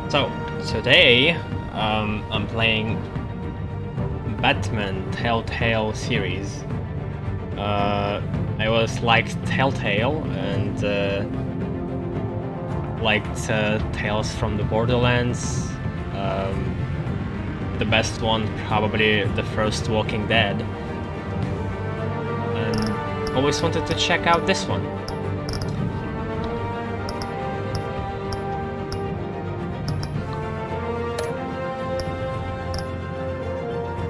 So, today I'm playing Batman Telltale series. I always liked Telltale and liked Tales from the Borderlands. The best one, probably the first Walking Dead. And always wanted to check out this one.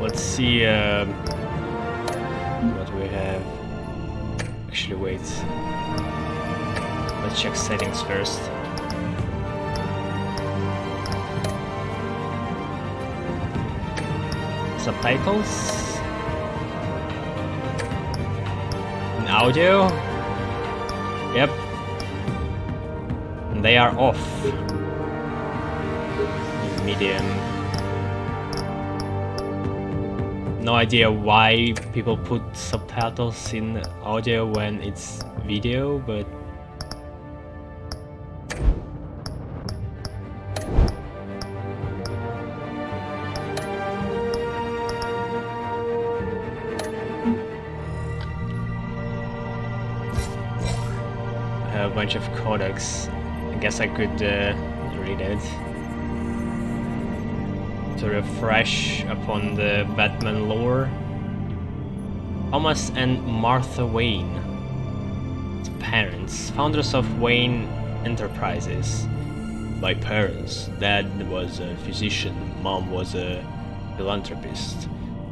Let's see what we have. Actually, wait. Let's check settings first. Subtitles? In audio? Yep. And they are off. In medium. No idea why people put subtitles in audio when it's video, but I have a bunch of codecs. I guess I could read it. To refresh upon the Batman lore. Thomas and Martha Wayne, parents, founders of Wayne Enterprises. My parents, dad was a physician, mom was a philanthropist.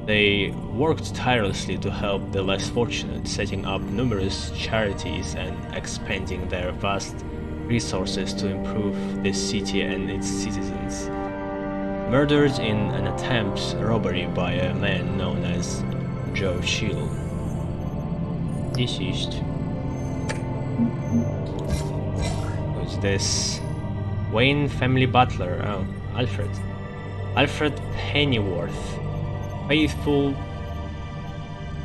They worked tirelessly to help the less fortunate, setting up numerous charities and expanding their vast resources to improve this city and its citizens. Murdered in an attempted robbery by a man known as Joe Chill. Deceased. Who's this? Wayne family butler. Oh, Alfred. Alfred Pennyworth. Faithful,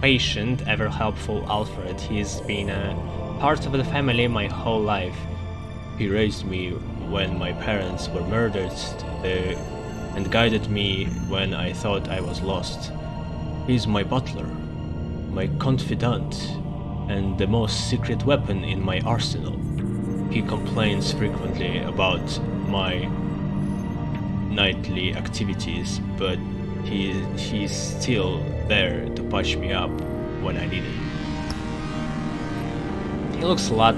patient, ever helpful Alfred. He's been a part of the family my whole life. He raised me when my parents were murdered and guided me when I thought I was lost. He's my butler, my confidant, and the most secret weapon in my arsenal. He complains frequently about my nightly activities, but he's still there to patch me up when I need it. He looks a lot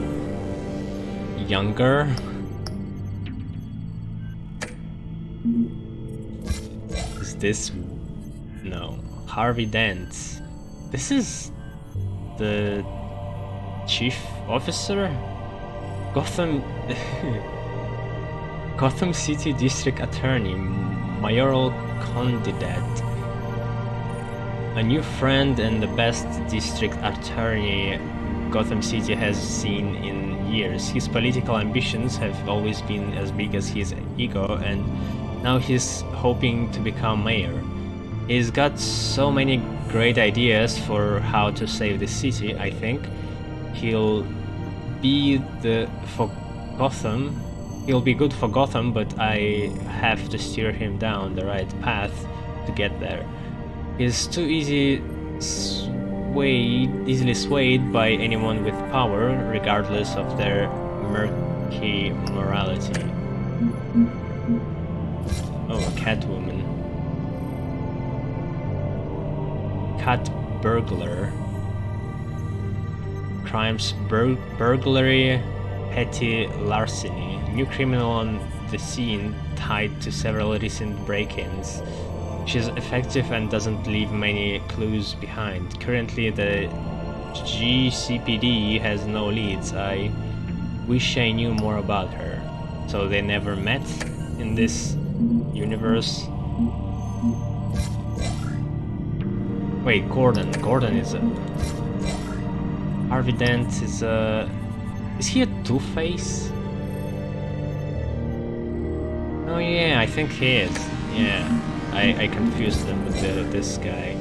younger. Is this... no. Harvey Dent. This is the chief officer? Gotham City District Attorney, mayoral candidate. A new friend and the best district attorney Gotham City has seen in years. His political ambitions have always been as big as his ego, and now he's hoping to become mayor. He's got so many great ideas for how to save the city. I think he'll be good for Gotham, but I have to steer him down the right path to get there. He's too easily swayed by anyone with power, regardless of their murky morality. Oh, a Catwoman. Cat burglar. Crimes: burglary, petty larceny. New criminal on the scene tied to several recent break-ins. She's effective and doesn't leave many clues behind. Currently, the GCPD has no leads. I wish I knew more about her. So they never met in this universe. Wait, Gordon. Gordon is a... Harvey Dent is a... Is he a Two-Face? Oh yeah, I think he is. Yeah, I confused them with this guy.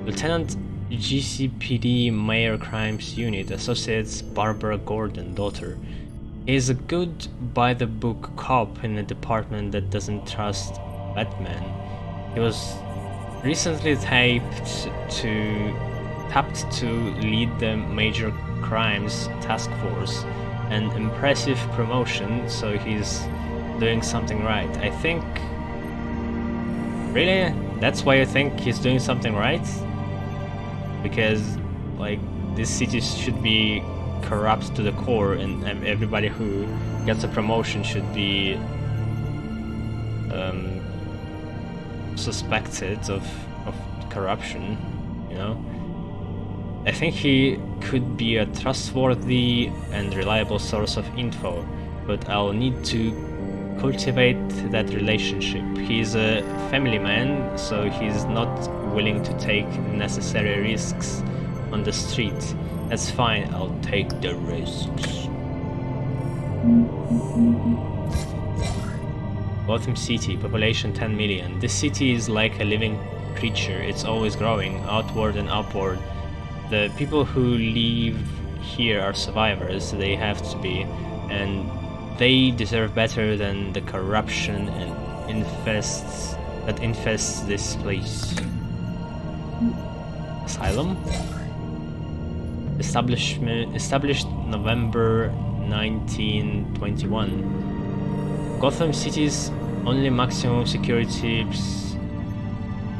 Lieutenant GCPD Mayor Crimes Unit, Associates Barbara Gordon, daughter. He's a good by-the-book cop in a department that doesn't trust Batman. He was recently tapped to lead the major crimes task force, an impressive promotion, so he's doing something right. I think... Really? That's why you think he's doing something right? Because, like, this city should be corrupt to the core, and everybody who gets a promotion should be suspected of corruption, you know? I think he could be a trustworthy and reliable source of info, but I'll need to cultivate that relationship. He's a family man, so he's not willing to take necessary risks on the street. That's fine, I'll take the risks. Gotham City, population 10 million. This city is like a living creature. It's always growing, outward and upward. The people who live here are survivors, they have to be, and they deserve better than the corruption and infests this place. Asylum? Established November 1921. Gotham City's only maximum security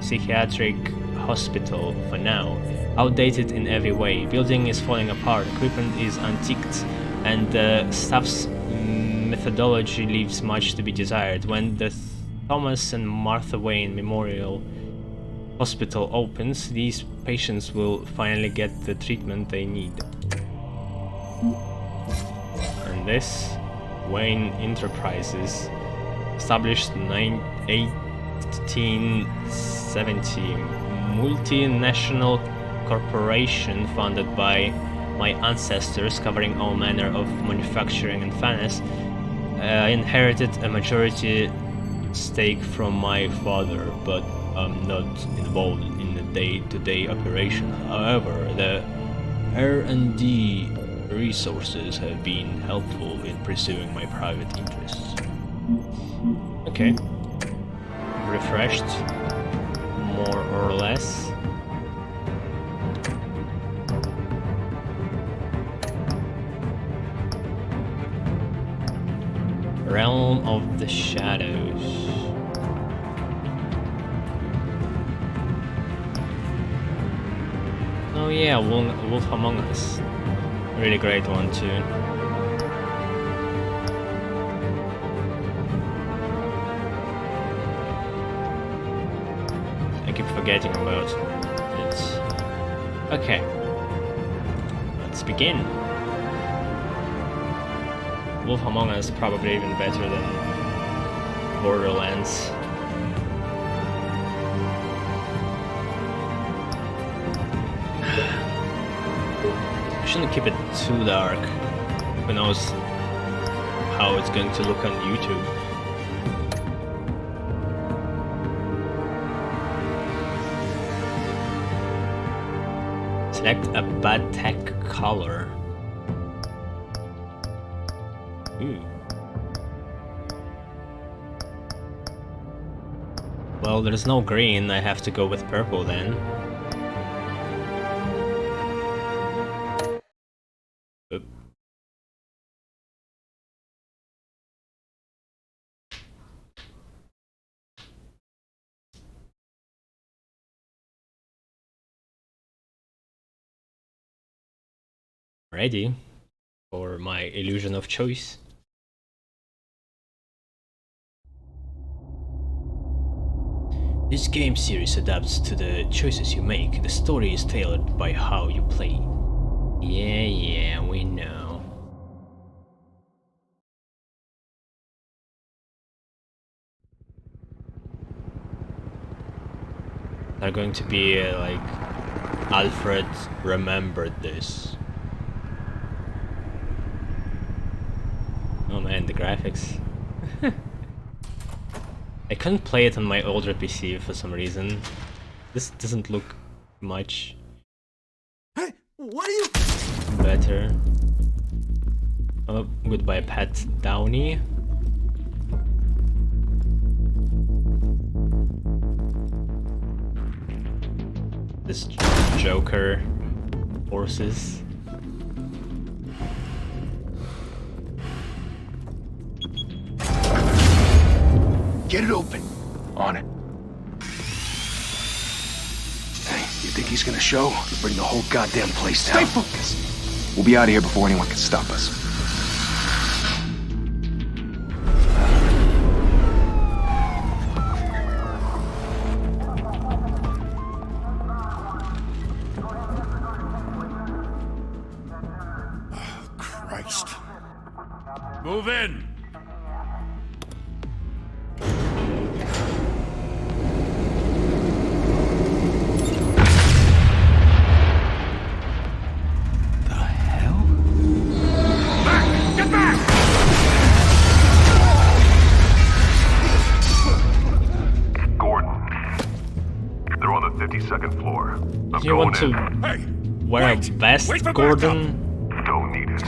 psychiatric hospital for now. Outdated in every way. Building is falling apart, equipment is antiqued, and the staff's methodology leaves much to be desired. When the Thomas and Martha Wayne Memorial Hospital opens, these patients will finally get the treatment they need. And this, Wayne Enterprises, established in 1870, multinational corporation founded by my ancestors, covering all manner of manufacturing and finance. I inherited a majority stake from my father, but I'm not involved in the day-to-day operation. However, the R&D resources have been helpful in pursuing my private interests. Okay. Refreshed, more or less. Realm of the Shadows. Oh yeah, Wolf Among Us. Really great one too. I keep forgetting about it. Okay. Let's begin. Wolf Among Us is probably even better than Borderlands. I shouldn't keep it too dark. Who knows how it's going to look on YouTube. Select a bad tech color. Ooh. Well, there's no green, I have to go with purple then. Oop. Ready for my illusion of choice. This game series adapts to the choices you make. The story is tailored by how you play. Yeah, we know. They're going to be like, Alfred remembered this. Oh man, the graphics. I couldn't play it on my older PC for some reason. This doesn't look much Hey, what are you? better. Oh, goodbye, Pat Downey. This Joker horses. Get it open. On it. Hey, you think he's gonna show? Bring the whole goddamn place down. Stay focused. We'll be out of here before anyone can stop us. Christ. Move in! You want to wear a vest, Gordon? Don't need it.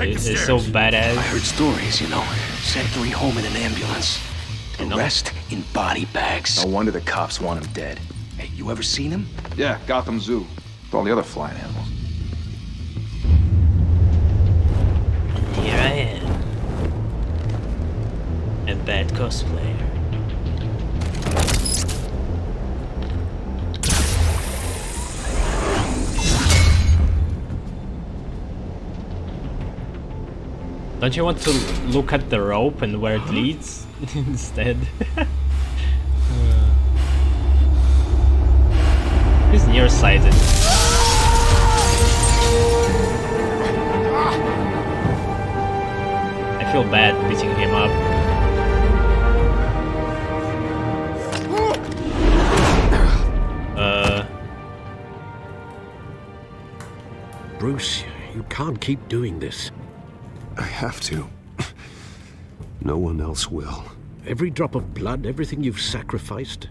It's so badass. I heard stories, you know. Sent 3 home in an ambulance. The rest in body bags. No wonder the cops want him dead. Hey, you ever seen him? Yeah, Gotham Zoo. With all the other flying animals. Here I am. A bad cosplayer. Don't you want to look at the rope and where it leads instead? He's nearsighted. I feel bad beating him up. Bruce, you can't keep doing this. I have to. No one else will. Every drop of blood, everything you've sacrificed.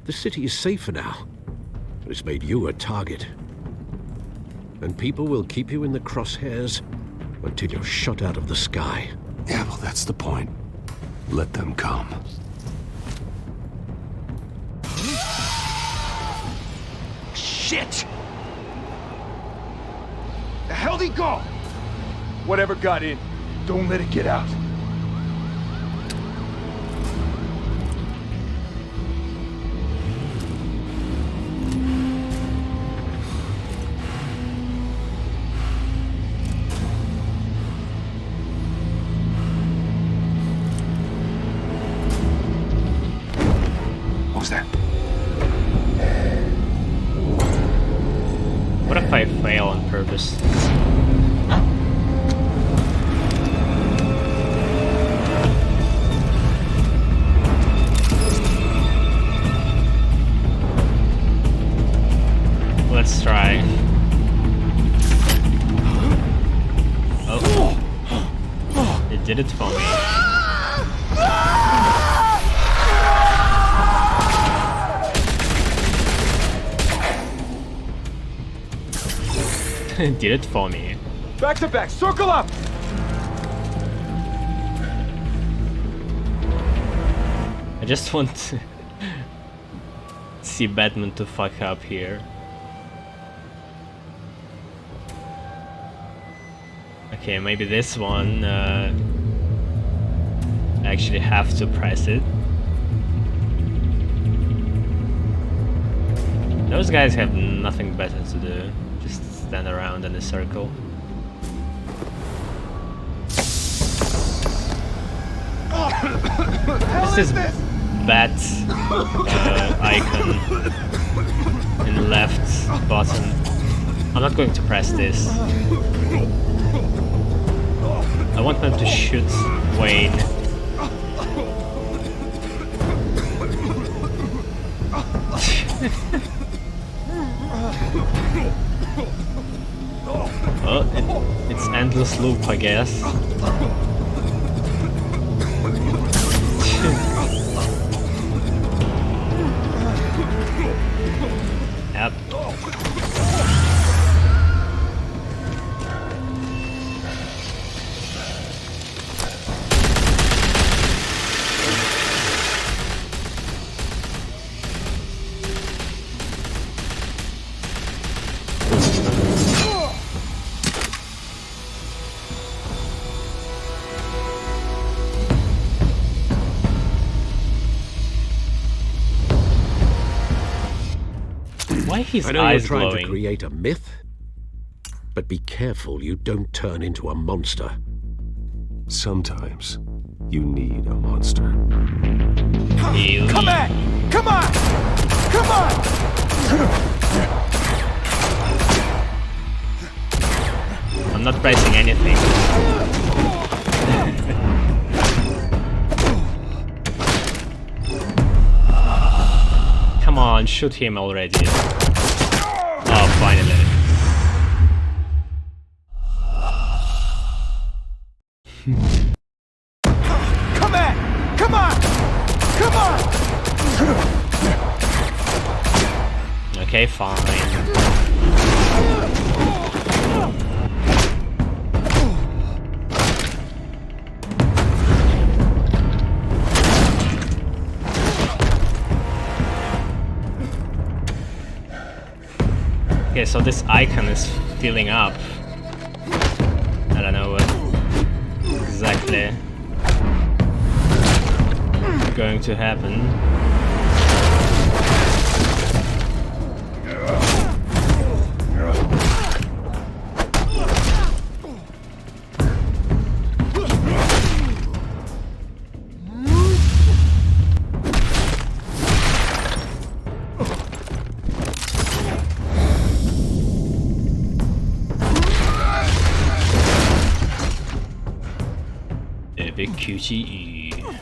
The city is safer now. But it's made you a target. And people will keep you in the crosshairs until you're shot out of the sky. Yeah, well, that's the point. Let them come. Shit! The hell'd he go? Whatever got in, don't let it get out. What was that? What if I fail on purpose? Let's try. Oh. It did it for me. It did it for me. Back to back, circle up! I just want to see Batman to fuck up here. Okay, maybe this one, I actually have to press it. Those guys have nothing better to do, just stand around in a circle. This is bat icon in the left bottom. I'm not going to press this. I want them to shoot Wayne. Oh, it's endless loop, I guess. Yep. Why his I know eyes you're trying glowing? to create a myth, but be careful you don't turn into a monster. Sometimes you need a monster. Ew. Come on! Come on! Come on! I'm not pressing anything. Come on, shoot him already. Oh, finally. Come on! Come on! Come on! Okay, fine. Okay, so this icon is filling up. I don't know what exactly going to happen. Epic QTE.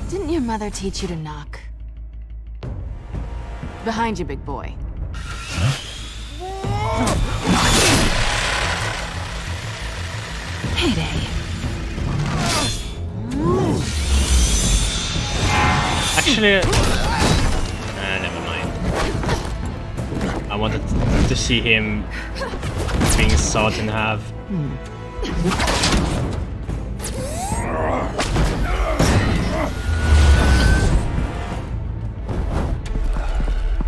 Didn't your mother teach you to knock? Behind you, big boy. Heyday. Actually, never mind. I wanted to see him being sawed in half.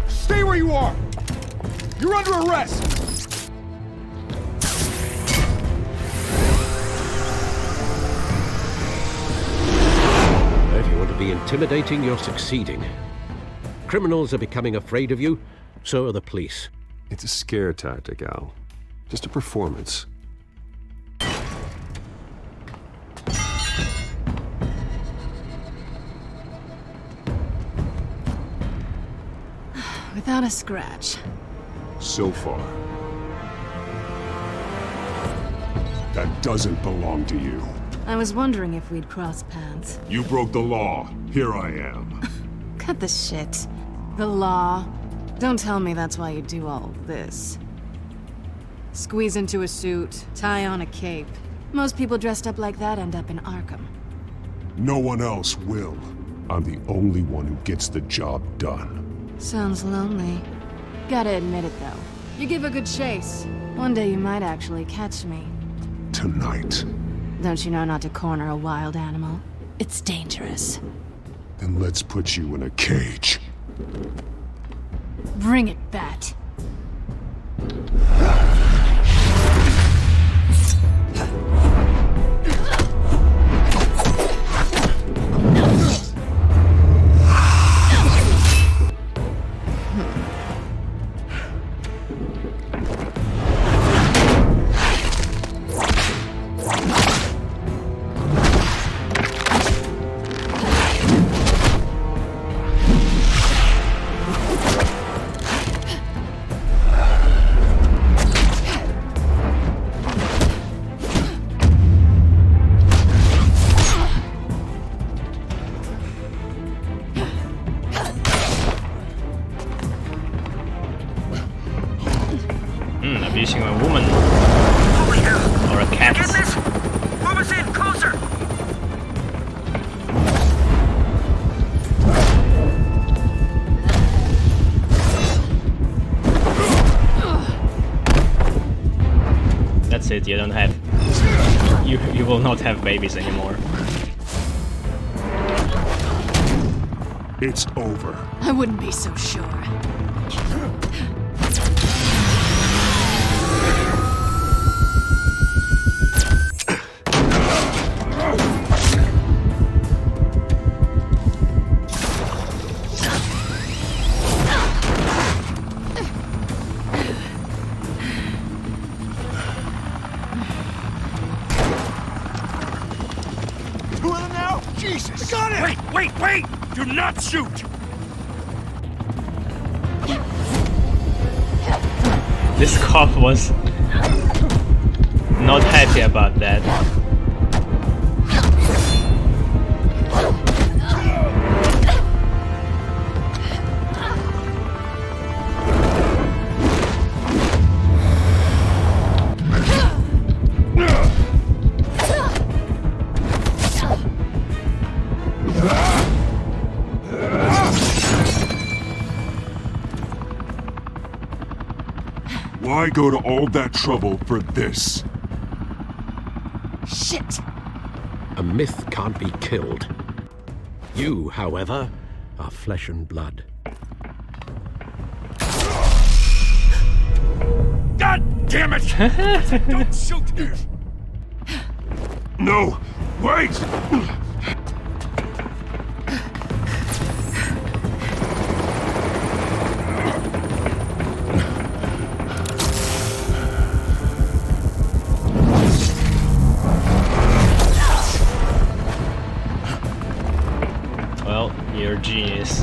Stay where you are! You're under arrest! If you want to be intimidating, you're succeeding. Criminals are becoming afraid of you, so are the police. It's a scare tactic, Al. Just a performance. Without a scratch. So far. That doesn't belong to you. I was wondering if we'd cross paths. You broke the law. Here I am. Cut the shit. The law. Don't tell me that's why you do all this. Squeeze into a suit, tie on a cape. Most people dressed up like that end up in Arkham. No one else will. I'm the only one who gets the job done. Sounds lonely. Gotta admit it, though. You give a good chase. One day you might actually catch me. Tonight. Don't you know not to corner a wild animal? It's dangerous. Then let's put you in a cage. Bring it, Bat. Abusing a woman. Or a cat. Get this? Move us in, closer! That's it, you don't have... You will not have babies anymore. It's over. I wouldn't be so sure. Two of them now? Jesus! Got it! Wait! Do not shoot! This cop was not happy about that. Why go to all that trouble for this? Shit! A myth can't be killed. You, however, are flesh and blood. God damn it! Don't shoot! No! Wait! Well, you're a genius.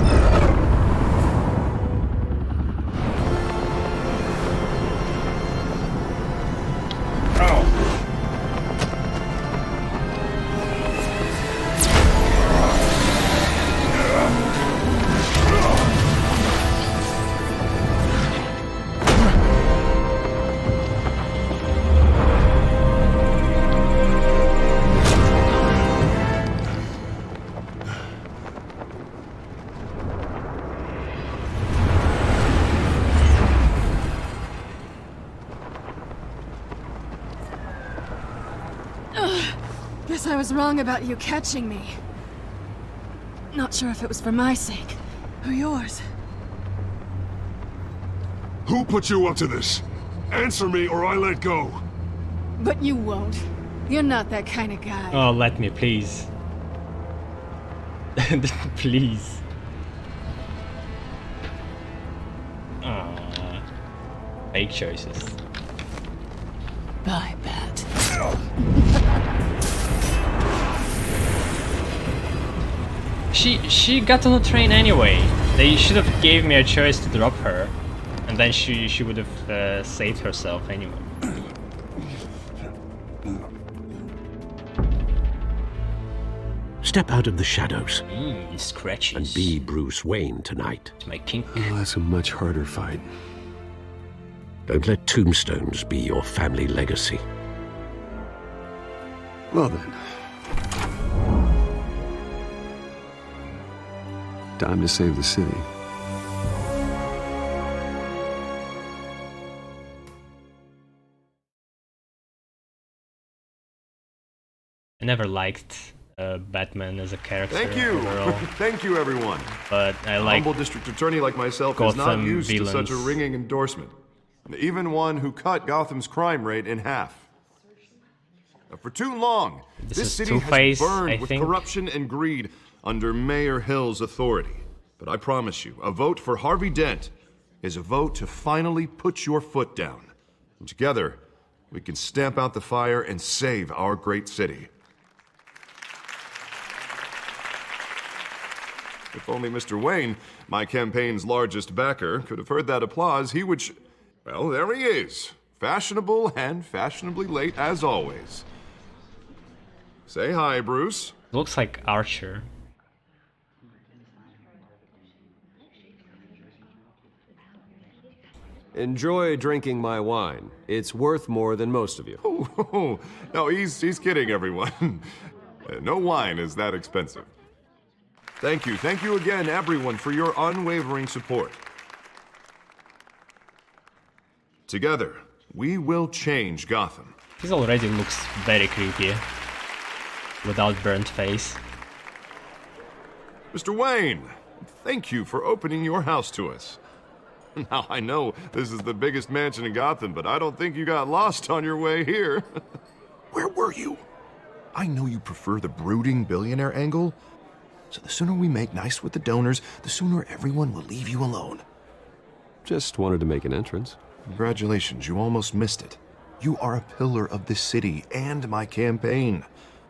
Guess I was wrong about you catching me. Not sure if it was for my sake or yours. Who put you up to this? Answer me or I let go. But you won't. You're not that kind of guy. Oh, let me, please. Please. Aww. Fake choices. Bye, Bat. She got on the train anyway. They should have gave me a choice to drop her, and then she would have saved herself anyway. Step out of the shadows Scratches. and be Bruce Wayne tonight. It's my kink. Oh, that's a much harder fight. Don't let tombstones be your family legacy. Well then. Time to save the city. I never liked Batman as a character. Thank you. Overall, Thank you, everyone. but I A like humble district attorney like myself is not Gotham used to such a villains. ringing endorsement. Even one who cut Gotham's crime rate in half. For too long, This this is city has Two-Face, burned I with think. corruption and greed under Mayor Hill's authority. But I promise you, a vote for Harvey Dent is a vote to finally put your foot down. And together, we can stamp out the fire and save our great city. If only Mr. Wayne, my campaign's largest backer, could have heard that applause, he would well, there he is. Fashionable and fashionably late as always. Say hi, Bruce. looks like Archer. Enjoy drinking my wine. It's worth more than most of you. Oh, no, he's kidding, everyone. No wine is that expensive. Thank you again, everyone, for your unwavering support. Together, we will change Gotham. This already looks very creepy. Without burnt face. Mr. Wayne, Thank you for opening your house to us. Now, I know this is the biggest mansion in Gotham, but I don't think you got lost on your way here. Where were you? I know you prefer the brooding billionaire angle, so the sooner we make nice with the donors, the sooner everyone will leave you alone. Just wanted to make an entrance. Congratulations, you almost missed it. You are a pillar of this city and my campaign.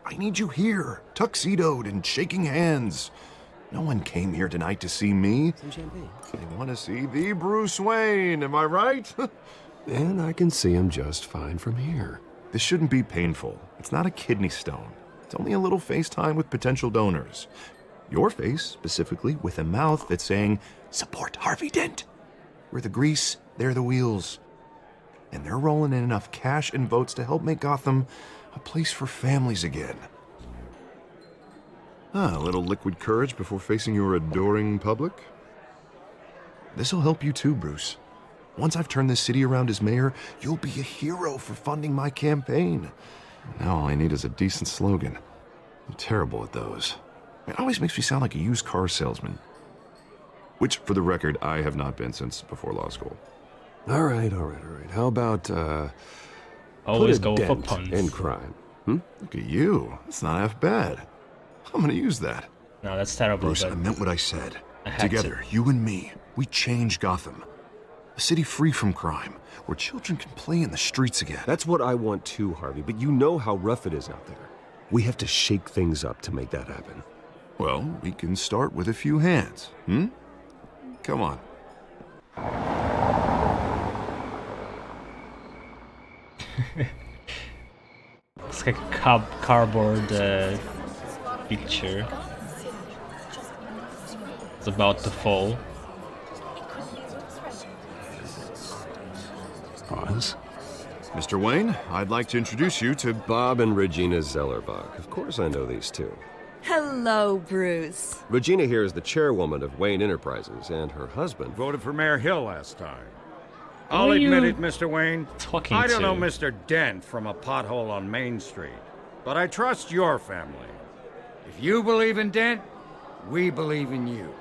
I need you here, tuxedoed and shaking hands. No one came here tonight to see me. Some champagne. They want to see the Bruce Wayne, am I right? And I can see him just fine from here. This shouldn't be painful. It's not a kidney stone. It's only a little FaceTime with potential donors. Your face, specifically, with a mouth that's saying, support Harvey Dent. We're the grease, they're the wheels. And they're rolling in enough cash and votes to help make Gotham a place for families again. A little liquid courage before facing your adoring public. This'll help you too, Bruce. Once I've turned this city around as mayor, you'll be a hero for funding my campaign. Now all I need is a decent slogan. I'm terrible at those. It always makes me sound like a used car salesman. Which, for the record, I have not been since before law school. All right. How about, Always put a go for dent puns. in crime? Look at you. That's not half bad. I'm gonna use that. No, that's terrible. Bruce, but I meant what I said. I had Together, you and me, we change Gotham. A city free from crime, where children can play in the streets again. That's what I want too, Harvey, but you know how rough it is out there. We have to shake things up to make that happen. Well, we can start with a few hands, Come on. It's like a cardboard picture. It's about to fall. Pause. Mr. Wayne, I'd like to introduce you to Bob and Regina Zellerbach. Of course I know these two. Hello, Bruce. Regina here is the chairwoman of Wayne Enterprises, and her husband... Voted for Mayor Hill last time. Who I'll are admit you it, Mr. Wayne. talking I don't to? know Mr. Dent from a pothole on Main Street, but I trust your family. If you believe in Dent, we believe in you.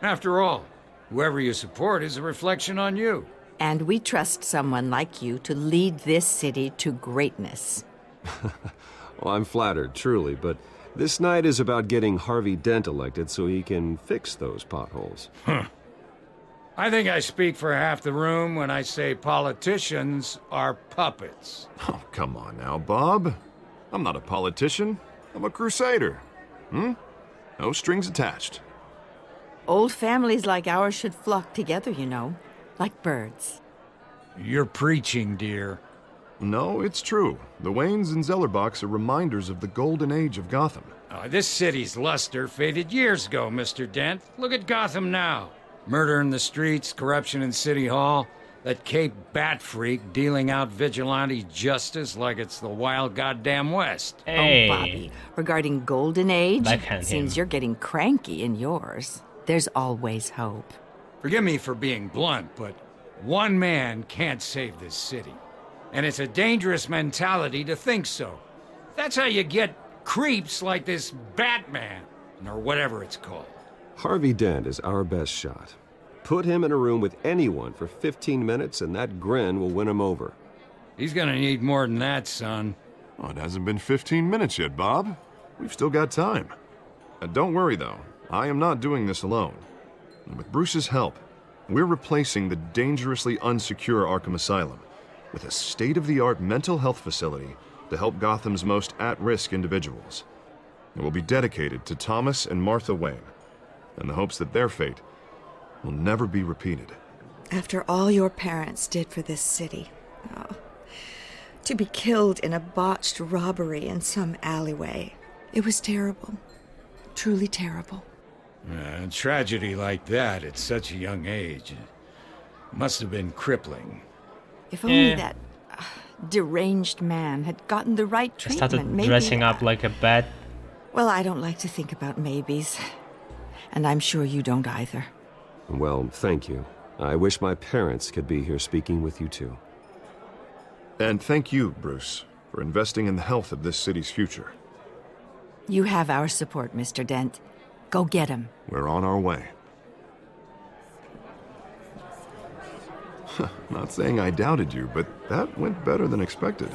After all, whoever you support is a reflection on you. And we trust someone like you to lead this city to greatness. Well, I'm flattered, truly, but this night is about getting Harvey Dent elected so he can fix those potholes. I think I speak for half the room when I say politicians are puppets. Oh, come on now, Bob. I'm not a politician. I'm a crusader. No strings attached. Old families like ours should flock together, you know, like birds. You're preaching, dear. No, it's true. The Waynes and Zellerbachs are reminders of the golden age of Gotham. This city's luster faded years ago, Mr. Dent. Look at Gotham now. Murder in the streets, corruption in City Hall, that Cape Bat freak dealing out vigilante justice like it's the wild goddamn West. Hey. Oh, Bobby, regarding Golden Age, Backhand seems him. you're getting cranky in yours. There's always hope. Forgive me for being blunt, but one man can't save this city. And it's a dangerous mentality to think so. That's how you get creeps like this Batman, or whatever it's called. Harvey Dent is our best shot. Put him in a room with anyone for 15 minutes and that grin will win him over. He's gonna need more than that, son. Oh, it hasn't been 15 minutes yet, Bob. We've still got time. Don't worry, though. I am not doing this alone. And with Bruce's help, we're replacing the dangerously unsecure Arkham Asylum with a state-of-the-art mental health facility to help Gotham's most at-risk individuals. It will be dedicated to Thomas and Martha Wayne, in the hopes that their fate will never be repeated. After all your parents did for this city, to be killed in a botched robbery in some alleyway, it was terrible. Truly terrible. A tragedy like that at such a young age must have been crippling. If only that deranged man had gotten the right I treatment, started maybe... dressing up like a bat. Well, I don't like to think about maybes. And I'm sure you don't either. Well, thank you. I wish my parents could be here speaking with you too. And thank you, Bruce, for investing in the health of this city's future. You have our support, Mr. Dent. Go get him. We're on our way. Not saying I doubted you, but that went better than expected.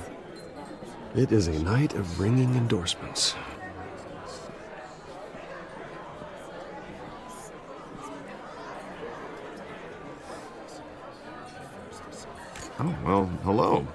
It is a night of ringing endorsements. Oh, well, hello.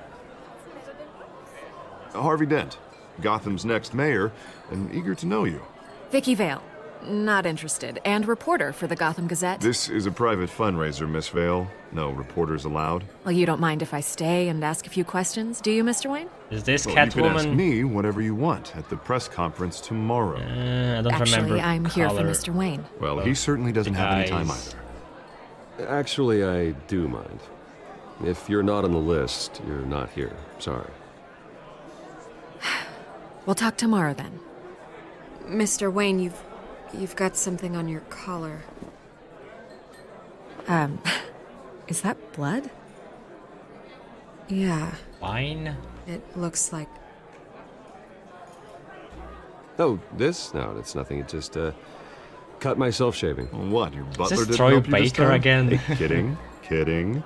Harvey Dent, Gotham's next mayor, and eager to know you. Vicky Vale. Not interested. And reporter for the Gotham Gazette. This is a private fundraiser, Miss Vale. No reporters allowed. Well, you don't mind if I stay and ask a few questions, do you, Mr. Wayne? Is this Well, Catwoman? you can ask me whatever you want at the press conference tomorrow. I don't Actually, remember. I'm here for color. Mr. Wayne. Well, he certainly doesn't have any time Eyes. either. Actually, I do mind. If you're not on the list, you're not here. Sorry. We'll talk tomorrow then. Mr. Wayne, you've got something on your collar. Is that blood? Yeah. Wine? It looks like... Oh, this? No, it's nothing. It just, cut myself shaving. What, your butler this didn't Troy help you this Baker time? again? Kidding, kidding.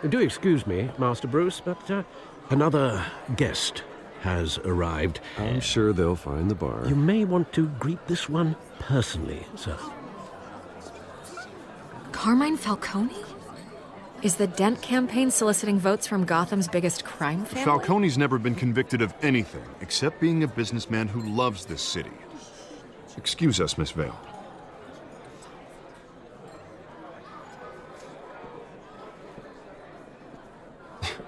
Do excuse me, Master Bruce, but another guest has arrived. I'm sure they'll find the bar. You may want to greet this one personally, sir. Carmine Falcone? Is the Dent campaign soliciting votes from Gotham's biggest crime family? Falcone's never been convicted of anything except being a businessman who loves this city. Excuse us, Miss Vale.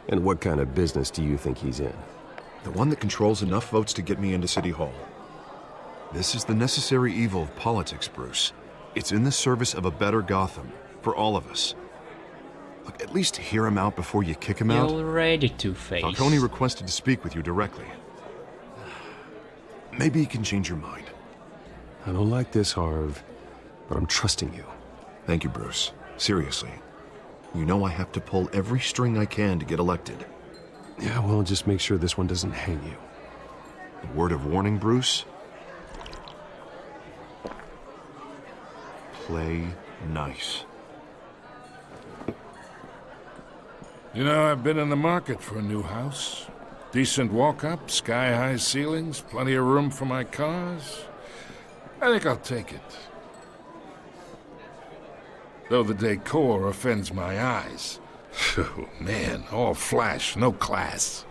And what kind of business do you think he's in? The one that controls enough votes to get me into City Hall. This is the necessary evil of politics, Bruce. It's in the service of a better Gotham, for all of us. Look, at least hear him out before you kick him out. You're ready to face. Falcone requested to speak with you directly. Maybe he can change your mind. I don't like this, Harv, but I'm trusting you. Thank you, Bruce. Seriously. You know I have to pull every string I can to get elected. Yeah, well, just make sure this one doesn't hang you. A word of warning, Bruce? Play nice. You know, I've been in the market for a new house. Decent walk-up, sky-high ceilings, plenty of room for my cars. I think I'll take it. Though the decor offends my eyes. Oh, man, all flash, no class.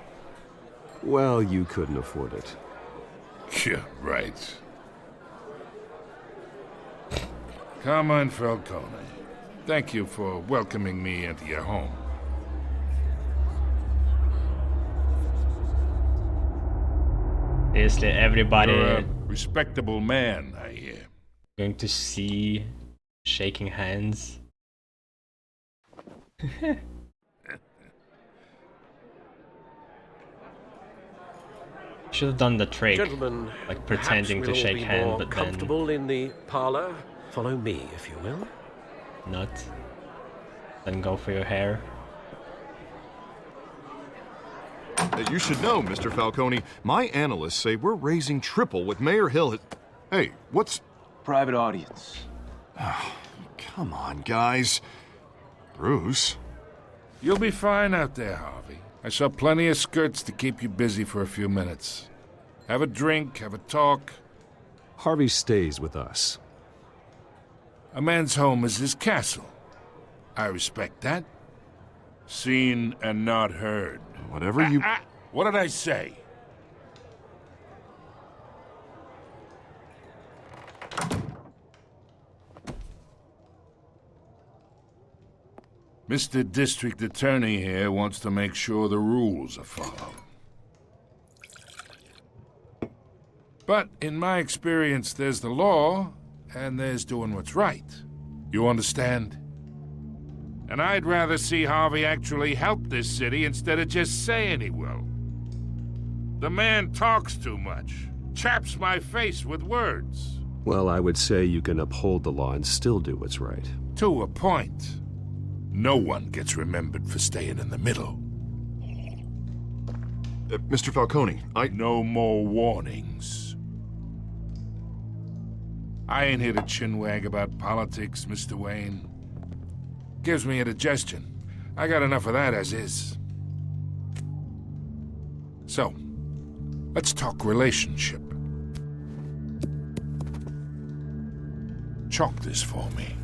Well, you couldn't afford it. Yeah, right. Carmine Falcone, thank you for welcoming me into your home. Seriously, everybody You're a respectable man, I hear. going to see shaking hands. Should have done the trick, Gentlemen, like pretending to perhaps we'll shake be hand, more but comfortable in the parlor. Follow me, if you will. then not. Then go for your hair. You should know, Mr. Falcone, my analysts say we're raising triple what Mayor Hill has... Hey, what's... Private audience. Come on, guys. Bruce? You'll be fine out there, Harvey. I saw plenty of skirts to keep you busy for a few minutes. Have a drink, have a talk. Harvey stays with us. A man's home is his castle. I respect that. Seen and not heard. Whatever you... What did I say? Mr. District Attorney here wants to make sure the rules are followed. But in my experience, there's the law, and there's doing what's right. You understand? And I'd rather see Harvey actually help this city instead of just saying he will. The man talks too much, chaps my face with words. Well, I would say you can uphold the law and still do what's right. To a point. No one gets remembered for staying in the middle. Mr. Falcone, No more warnings. I ain't here to chinwag about politics, Mr. Wayne. Gives me indigestion. I got enough of that as is. So, let's talk relationship. Chalk this for me.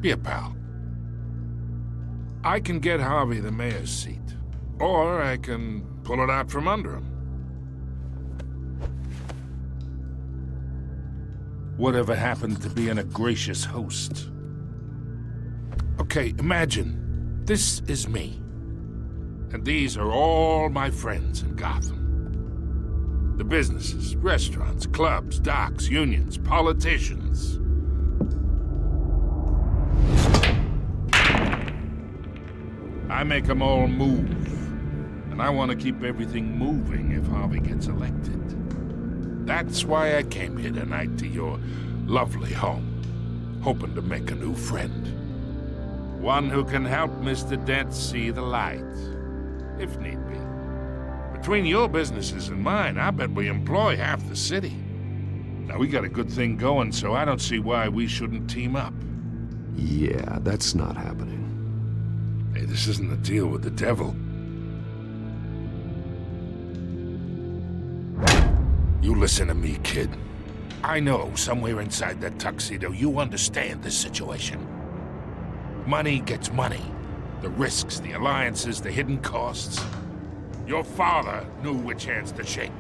Be a pal. I can get Harvey the mayor's seat, or I can pull it out from under him. Whatever happened to being a gracious host? Okay, imagine, this is me. And these are all my friends in Gotham. The businesses, restaurants, clubs, docks, unions, politicians. I make them all move. And I want to keep everything moving if Harvey gets elected. That's why I came here tonight to your lovely home, hoping to make a new friend. One who can help Mr. Dent see the light, if need be. Between your businesses and mine, I bet we employ half the city. Now, we got a good thing going, so I don't see why we shouldn't team up. Yeah, that's not happening. Hey, this isn't a deal with the devil. You listen to me, kid. I know somewhere inside that tuxedo you understand this situation. Money gets money. The risks, the alliances, the hidden costs. Your father knew which hands to shake.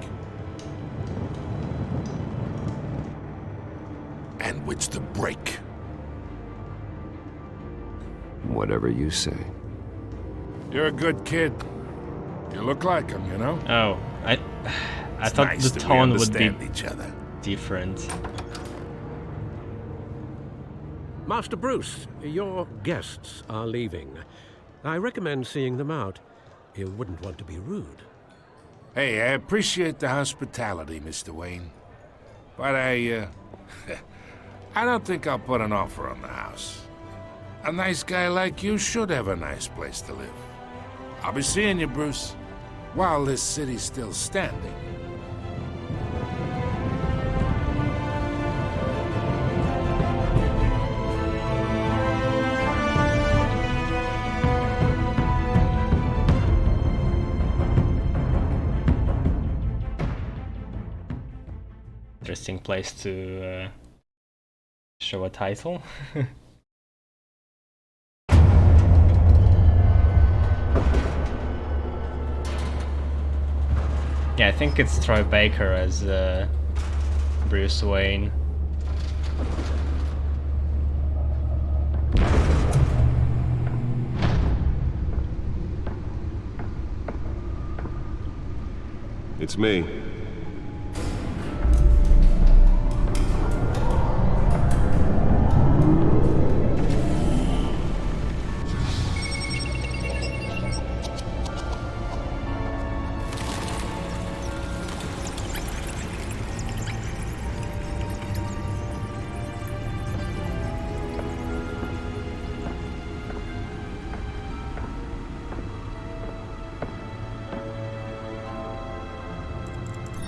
And which to break. Whatever you say. You're a good kid. You look like him, you know? Oh, I thought nice the that we tone would be understand each other. different. Master Bruce, your guests are leaving. I recommend seeing them out. You wouldn't want to be rude. Hey, I appreciate the hospitality, Mr. Wayne. But I don't think I'll put an offer on the house. A nice guy like you should have a nice place to live. I'll be seeing you, Bruce, while this city's still standing. Interesting place to show a title. Yeah, I think it's Troy Baker as Bruce Wayne. It's me.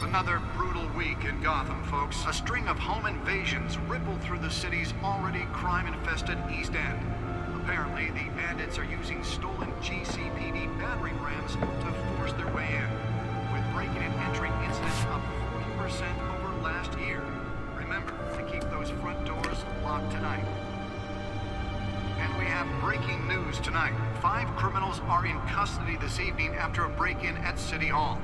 Another brutal week in Gotham, folks. A string of home invasions rippled through the city's already crime-infested East End. Apparently, the bandits are using stolen GCPD battering rams to force their way in, with breaking and entering incidents up 40% over last year. Remember to keep those front doors locked tonight. And we have breaking news tonight. 5 criminals are in custody this evening after a break-in at City Hall.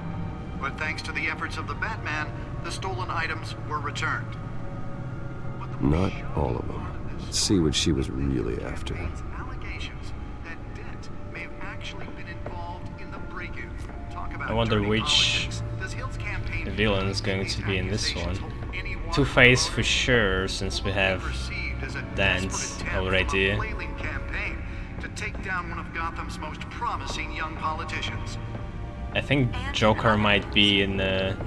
But thanks to the efforts of the Batman, the stolen items were returned. Not all of them. Let's see what she was really after. Allegations that Dent may have actually been involved in the break-in. Talk about I wonder dirty which politics. Does Hill's campaign villain is going to be in this one. Two-Face for sure, since we have Dent already. Campaign to take down one of Gotham's most promising young politicians. I think Joker might be in this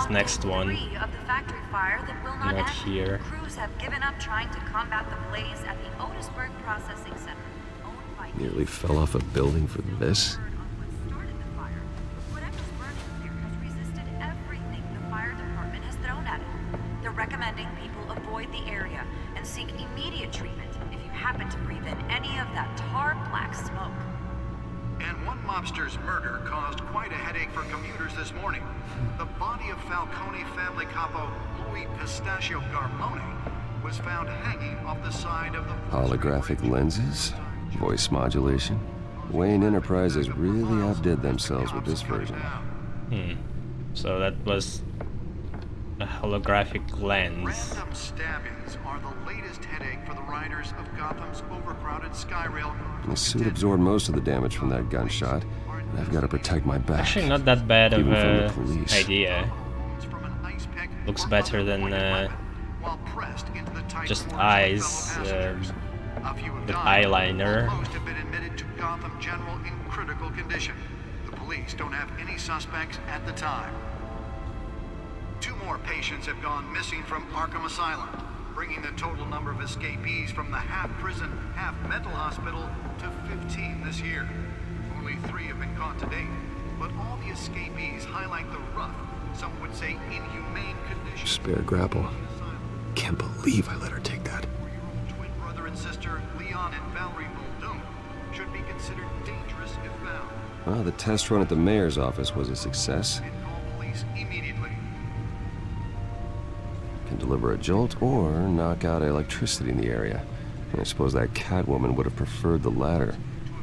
next one. Of the factory fire that will not Not end. here. Crews have given up trying to combat the blaze at the Otisburg Processing Center. Owned by Nearly fell off a building for this. Whatever's burning here has resisted everything the fire department has thrown at it. They're recommending people avoid the area and seek immediate treatment if you happen to breathe in any of that tar black smoke. one mobster's murder caused quite a headache for commuters this morning. The body of Falcone family capo Louis Pistachio Garmone was found hanging off the side of the... Holographic lenses? Voice modulation? Wayne Enterprises really outdid themselves with this version. So that was a holographic lens. Random stabbings are the latest headache for the riders of Gotham's overcrowded Skyrail. The suit absorbed most of the damage from that gunshot, and I've got to protect my back. Actually, not that bad of even from the a police. idea. Looks better than just eyes with eyeliner. Most have been admitted to Gotham General in critical condition. The police don't have any suspects at the time. 2 more patients have gone missing from Arkham Asylum, bringing the total number of escapees from the half-prison, half-mental hospital to 15 this year. Only 3 have been caught to date, but all the escapees highlight the rough, some would say inhumane conditions. Spare grapple. Can't believe I let her take that. Twin brother and sister, Leon and Valerie Muldoon, should be considered dangerous if found. Well, the test run at the mayor's office was a success. Call police immediately. Can deliver a jolt or knock out electricity in the area. And I suppose that Catwoman would have preferred the latter. To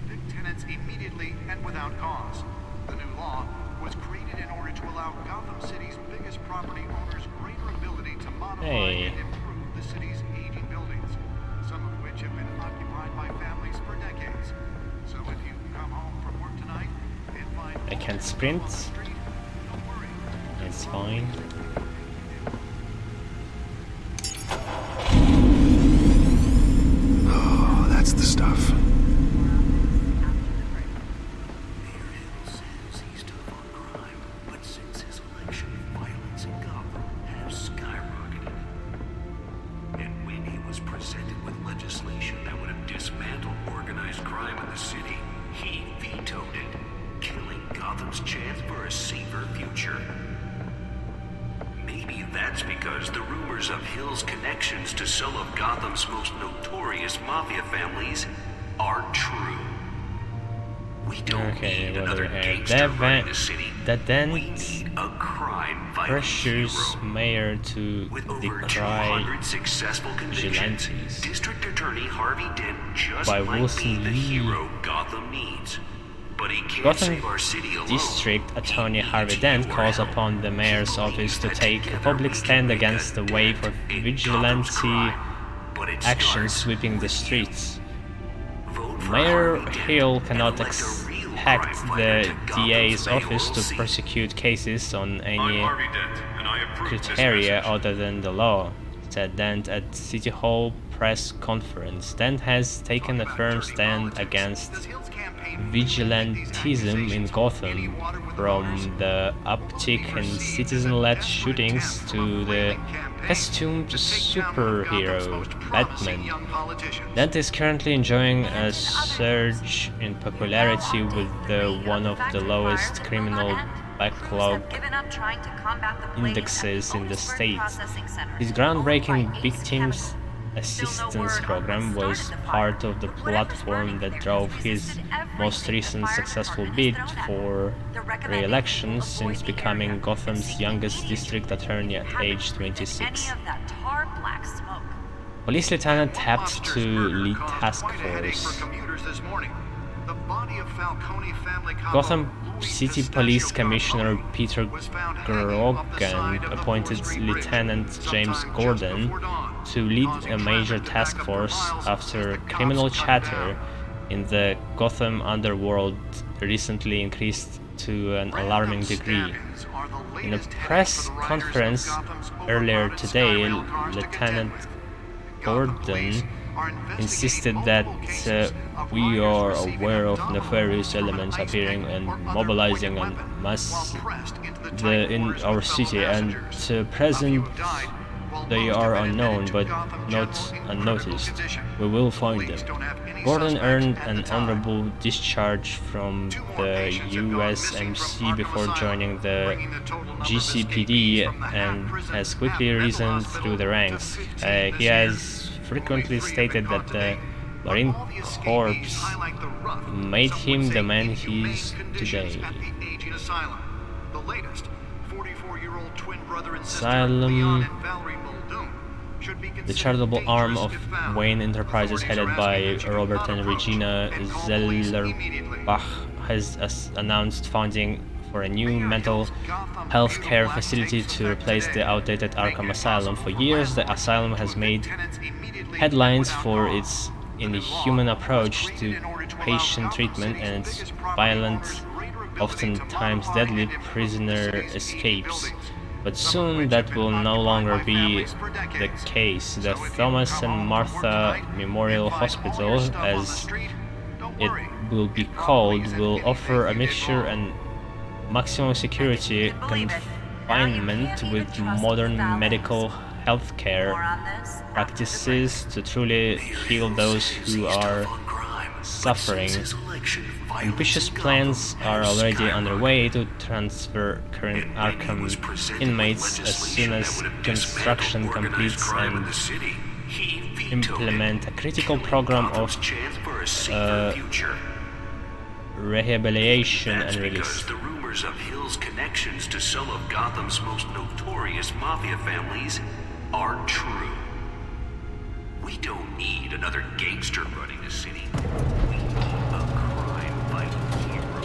evict tenants immediately and without cause. The new law was created in order to allow Gotham City's biggest property owners greater ability to modify and improve the city's aging buildings, some of which have been occupied by families for decades. So if you come home from work tonight and find... I can sprint. It's fine. Oh, that's the stuff. Dent pressures mayor to decry vigilantes District Attorney Harvey Dent just by might Wilson be the Lee. hero Gotham needs. But he can't Gotham save our city alone. District Attorney Harvey Dent calls upon the mayor's office to take a public stand against the wave of vigilante action sweeping the streets. Mayor Hill cannot expect the DA's office to prosecute cases on any criteria other than the law, said Dent at City Hall press conference. Dent has taken a firm stand against vigilantism in Gotham, from the uptick in citizen-led shootings to the costumed superhero Batman. Dent is currently enjoying a surge in popularity with one of the lowest criminal backlog indexes in the state. His groundbreaking victims assistance program was part of the platform that drove his most recent successful bid for re-election since becoming Gotham's youngest district attorney at age 26. Police lieutenant tapped to lead task force. Gotham City Police Commissioner Peter Grogan appointed Lieutenant James Gordon to lead a major task force after criminal chatter in the Gotham underworld recently increased to an alarming degree. In a press conference earlier today, Lieutenant Gordon insisted that we are aware of nefarious elements appearing and mobilizing en masse in our city, and present they are unknown but not unnoticed. We will find them. Gordon earned an honorable discharge from the USMC before joining the GCPD and has quickly risen through the ranks. He has frequently stated that the Marine Corps made him the man he is today. The latest, 44-year-old twin brother and sister Asylum. Leon and Valerie Muldoon should be The charitable arm of dangerous if found. Wayne Enterprises, headed by Robert and Regina Zellerbach, has announced funding for a new mental health care facility to replace the outdated Arkham Asylum. For years, the asylum has made headlines for its inhuman approach to patient treatment and its violent, oftentimes deadly prisoner escapes. But soon that will no longer be the case. The Thomas and Martha Memorial Hospital, as it will be called, will offer a mixture and maximum security confinement with modern medical healthcare practices to truly heal those who are suffering. Ambitious plans are already underway to transfer current Arkham inmates as soon as construction completes and implement a critical program of rehabilitation and release. The rumors of Hill's connections to some of Gotham's most notorious mafia families are true. We don't need another gangster running the city. We need a crime-fighting hero.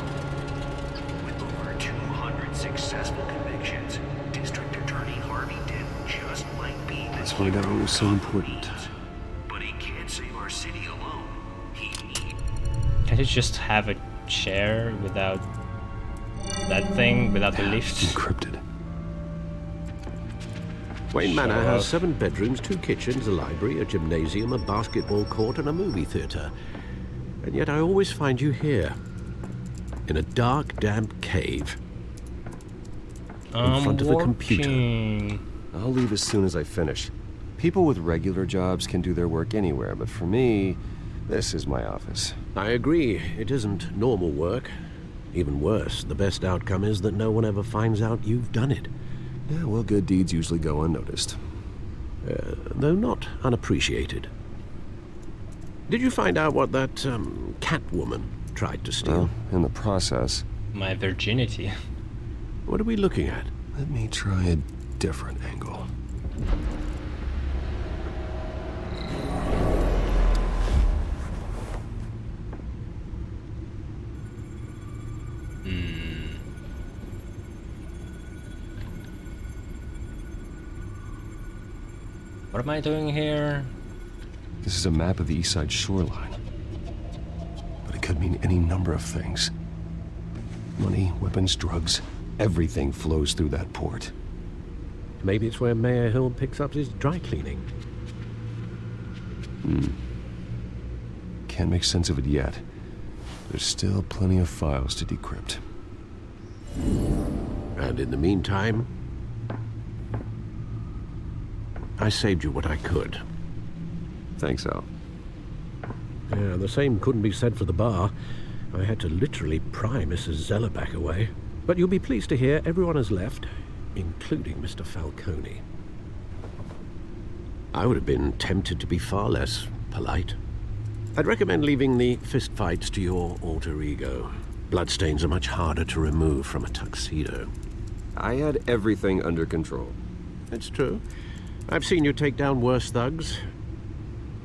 With over 200 successful convictions, District Attorney Harvey Dent just might be the Let's find out what was so important. But he can't save our city alone. He needs... Can't you just have a chair without that thing, without the lift? Encrypted. Wayne Manor has 7 bedrooms, 2 kitchens, a library, a gymnasium, a basketball court, and a movie theatre. And yet I always find you here, in a dark, damp cave, in front of a computer. I'll leave as soon as I finish. People with regular jobs can do their work anywhere, but for me, this is my office. I agree. It isn't normal work. Even worse, the best outcome is that no one ever finds out you've done it. Yeah, well, good deeds usually go unnoticed. Though not unappreciated. Did you find out what that, Catwoman tried to steal? Well, in the process. My virginity. What are we looking at? Let me try a different angle. What am I doing here? This is a map of the East Side shoreline. But it could mean any number of things. Money, weapons, drugs, everything flows through that port. Maybe it's where Mayor Hill picks up his dry cleaning. Can't make sense of it yet. There's still plenty of files to decrypt. And in the meantime, I saved you what I could. Thanks, Al. Yeah, the same couldn't be said for the bar. I had to literally pry Mrs. Zellerbach away. But you'll be pleased to hear everyone has left, including Mr. Falcone. I would have been tempted to be far less polite. I'd recommend leaving the fistfights to your alter ego. Bloodstains are much harder to remove from a tuxedo. I had everything under control. It's true. I've seen you take down worse thugs.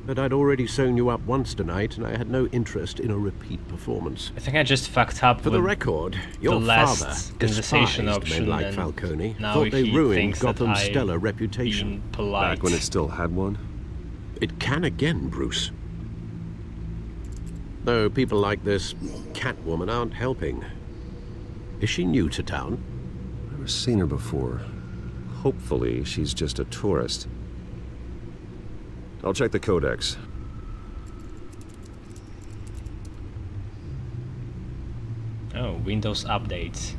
But I'd already sewn you up once tonight, and I had no interest in a repeat performance. I think I just fucked up For with the record, your the last father conversation despised option, men like and Falcone. now Thought they he ruined thinks that Gotham's I'm stellar reputation. being polite. Back when it still had one? It can again, Bruce. Though people like this Catwoman aren't helping. Is she new to town? I've never seen her before. Hopefully, she's just a tourist. I'll check the codex. Oh, Windows updates.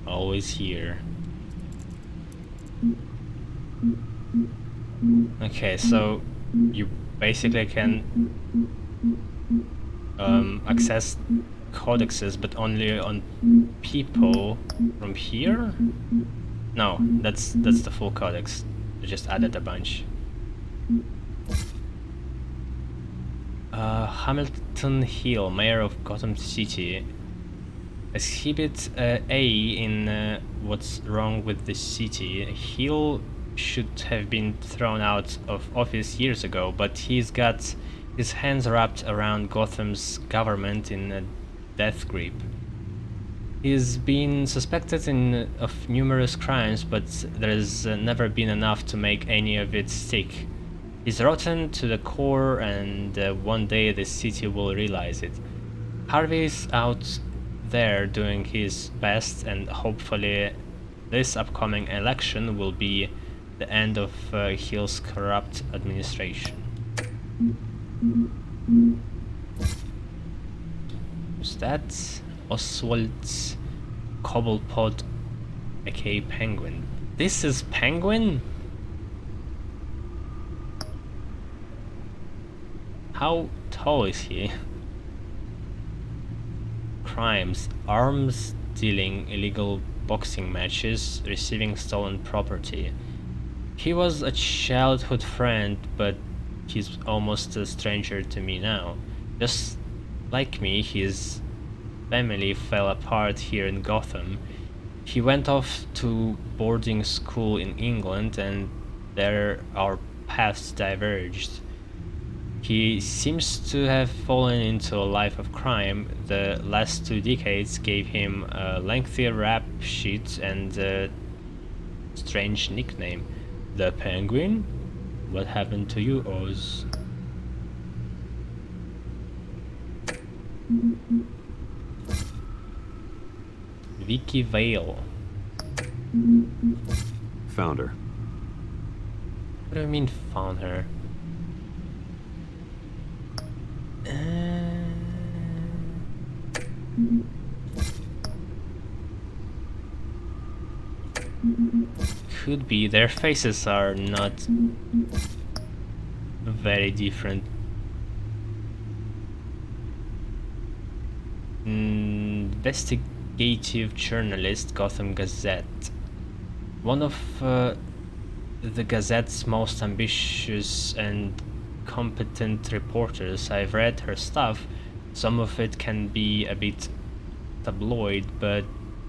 Always here. Okay, so you basically can access codexes, but only on people from here? No, that's the full codex. I just added a bunch. Hamilton Hill, mayor of Gotham City. Exhibit A in What's Wrong with the City. Hill should have been thrown out of office years ago, but he's got his hands wrapped around Gotham's government in a death grip. He's been suspected of numerous crimes, but there's never been enough to make any of it stick. He's rotten to the core, and one day the city will realize it. Harvey's out there doing his best, and hopefully this upcoming election will be the end of Hill's corrupt administration. Who's that? Oswald Cobblepot, aka Penguin. This is Penguin? How tall is he? Crimes: arms dealing, illegal boxing matches, receiving stolen property. He was a childhood friend, but he's almost a stranger to me now. Just like me, his family fell apart here in Gotham. He went off to boarding school in England, and there our paths diverged. He seems to have fallen into a life of crime. The last 2 decades gave him a lengthy rap sheet and a strange nickname. The Penguin? What happened to you, Oz? Vicky Vale. Found her. What do you mean, found her? Could be. Their faces are not very different. Investigative journalist, Gotham Gazette. One of the Gazette's most ambitious and competent reporters. I've read her stuff. Some of it can be a bit tabloid, but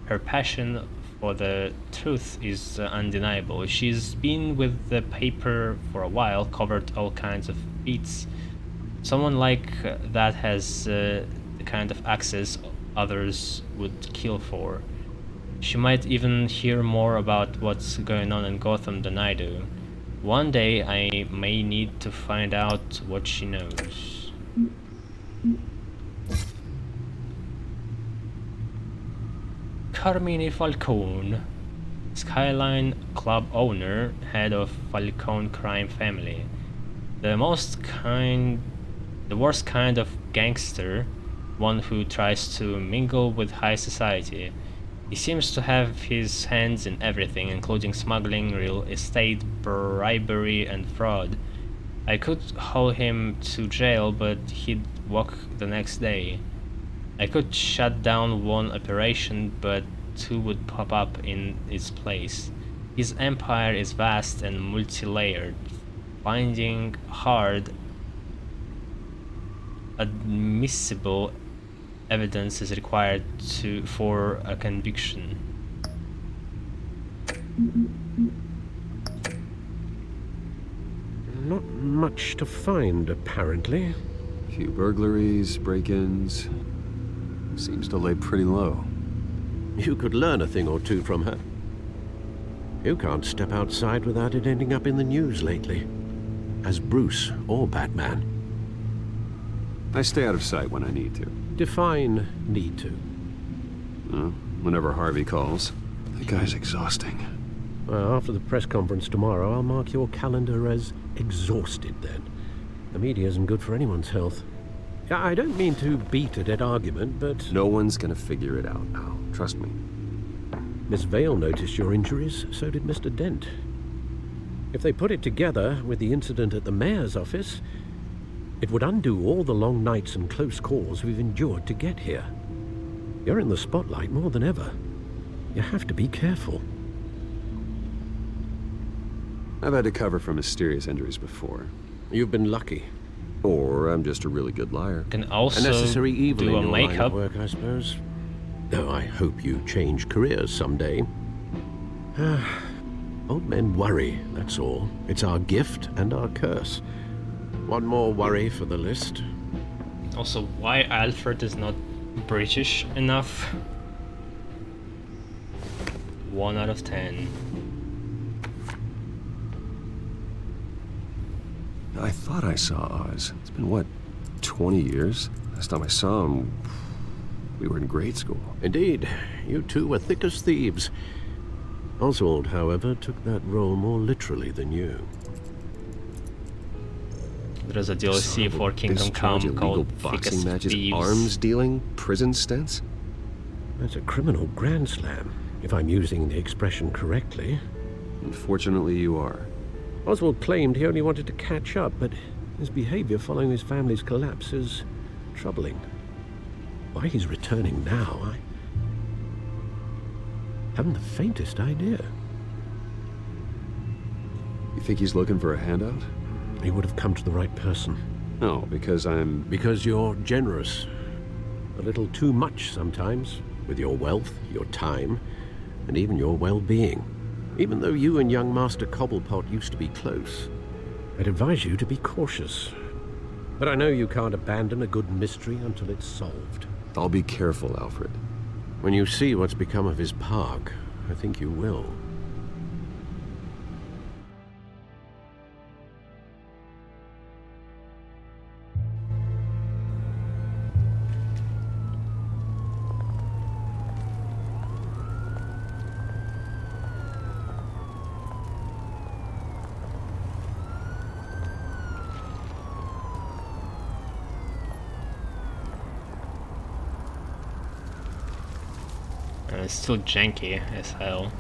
her passion for the truth is undeniable. She's been with the paper for a while, covered all kinds of beats. Someone like that has the kind of access others would kill for. She might even hear more about what's going on in Gotham than I do. One day I may need to find out what she knows. Carmine Falcone, Skyline Club owner, head of Falcone crime family. The worst kind of gangster, one who tries to mingle with high society. He seems to have his hands in everything, including smuggling, real estate, bribery, and fraud. I could haul him to jail, but he'd walk the next day. I could shut down one operation, but 2 would pop up in its place. His empire is vast and multi-layered. Finding hard, admissible evidence is required for a conviction. Not much to find, apparently. A few burglaries, break-ins. Seems to lay pretty low. You could learn a thing or 2 from her. You can't step outside without it ending up in the news lately. As Bruce or Batman. I stay out of sight when I need to. Define need to. Whenever Harvey calls. The guy's exhausting. Well, after the press conference tomorrow, I'll mark your calendar as exhausted then. The media isn't good for anyone's health. I don't mean to beat a dead argument, but... No one's gonna figure it out now. Trust me. Miss Vale noticed your injuries, so did Mr. Dent. If they put it together with the incident at the mayor's office, it would undo all the long nights and close calls we've endured to get here. You're in the spotlight more than ever. You have to be careful. I've had to cover for mysterious injuries before. You've been lucky. Or I'm just a really good liar. Can also a necessary evil do in a your line of makeup. work, I suppose. Though I hope you change careers someday. Old men worry, that's all. It's our gift and our curse. One more worry for the list. Also, why Alfred is not British enough? 1 out of 10. I thought I saw Oz. It's been, what, 20 years? Last time I saw him, we were in grade school. Indeed, you two were thick as thieves. Oswald, however, took that role more literally than you. There's a DLC for Kingdom Come illegal called Thick boxing as matches, Thieves. arms dealing, prison stints. That's a criminal grand slam, if I'm using the expression correctly. Unfortunately, you are. Oswald claimed he only wanted to catch up, but his behavior following his family's collapse is troubling. Why he's returning now, I haven't the faintest idea. You think he's looking for a handout? He would have come to the right person. No, because I'm... Because you're generous. A little too much sometimes, with your wealth, your time, and even your well-being. Even though you and young Master Cobblepot used to be close, I'd advise you to be cautious. But I know you can't abandon a good mystery until it's solved. I'll be careful, Alfred. When you see what's become of his park, I think you will. It's still janky as hell.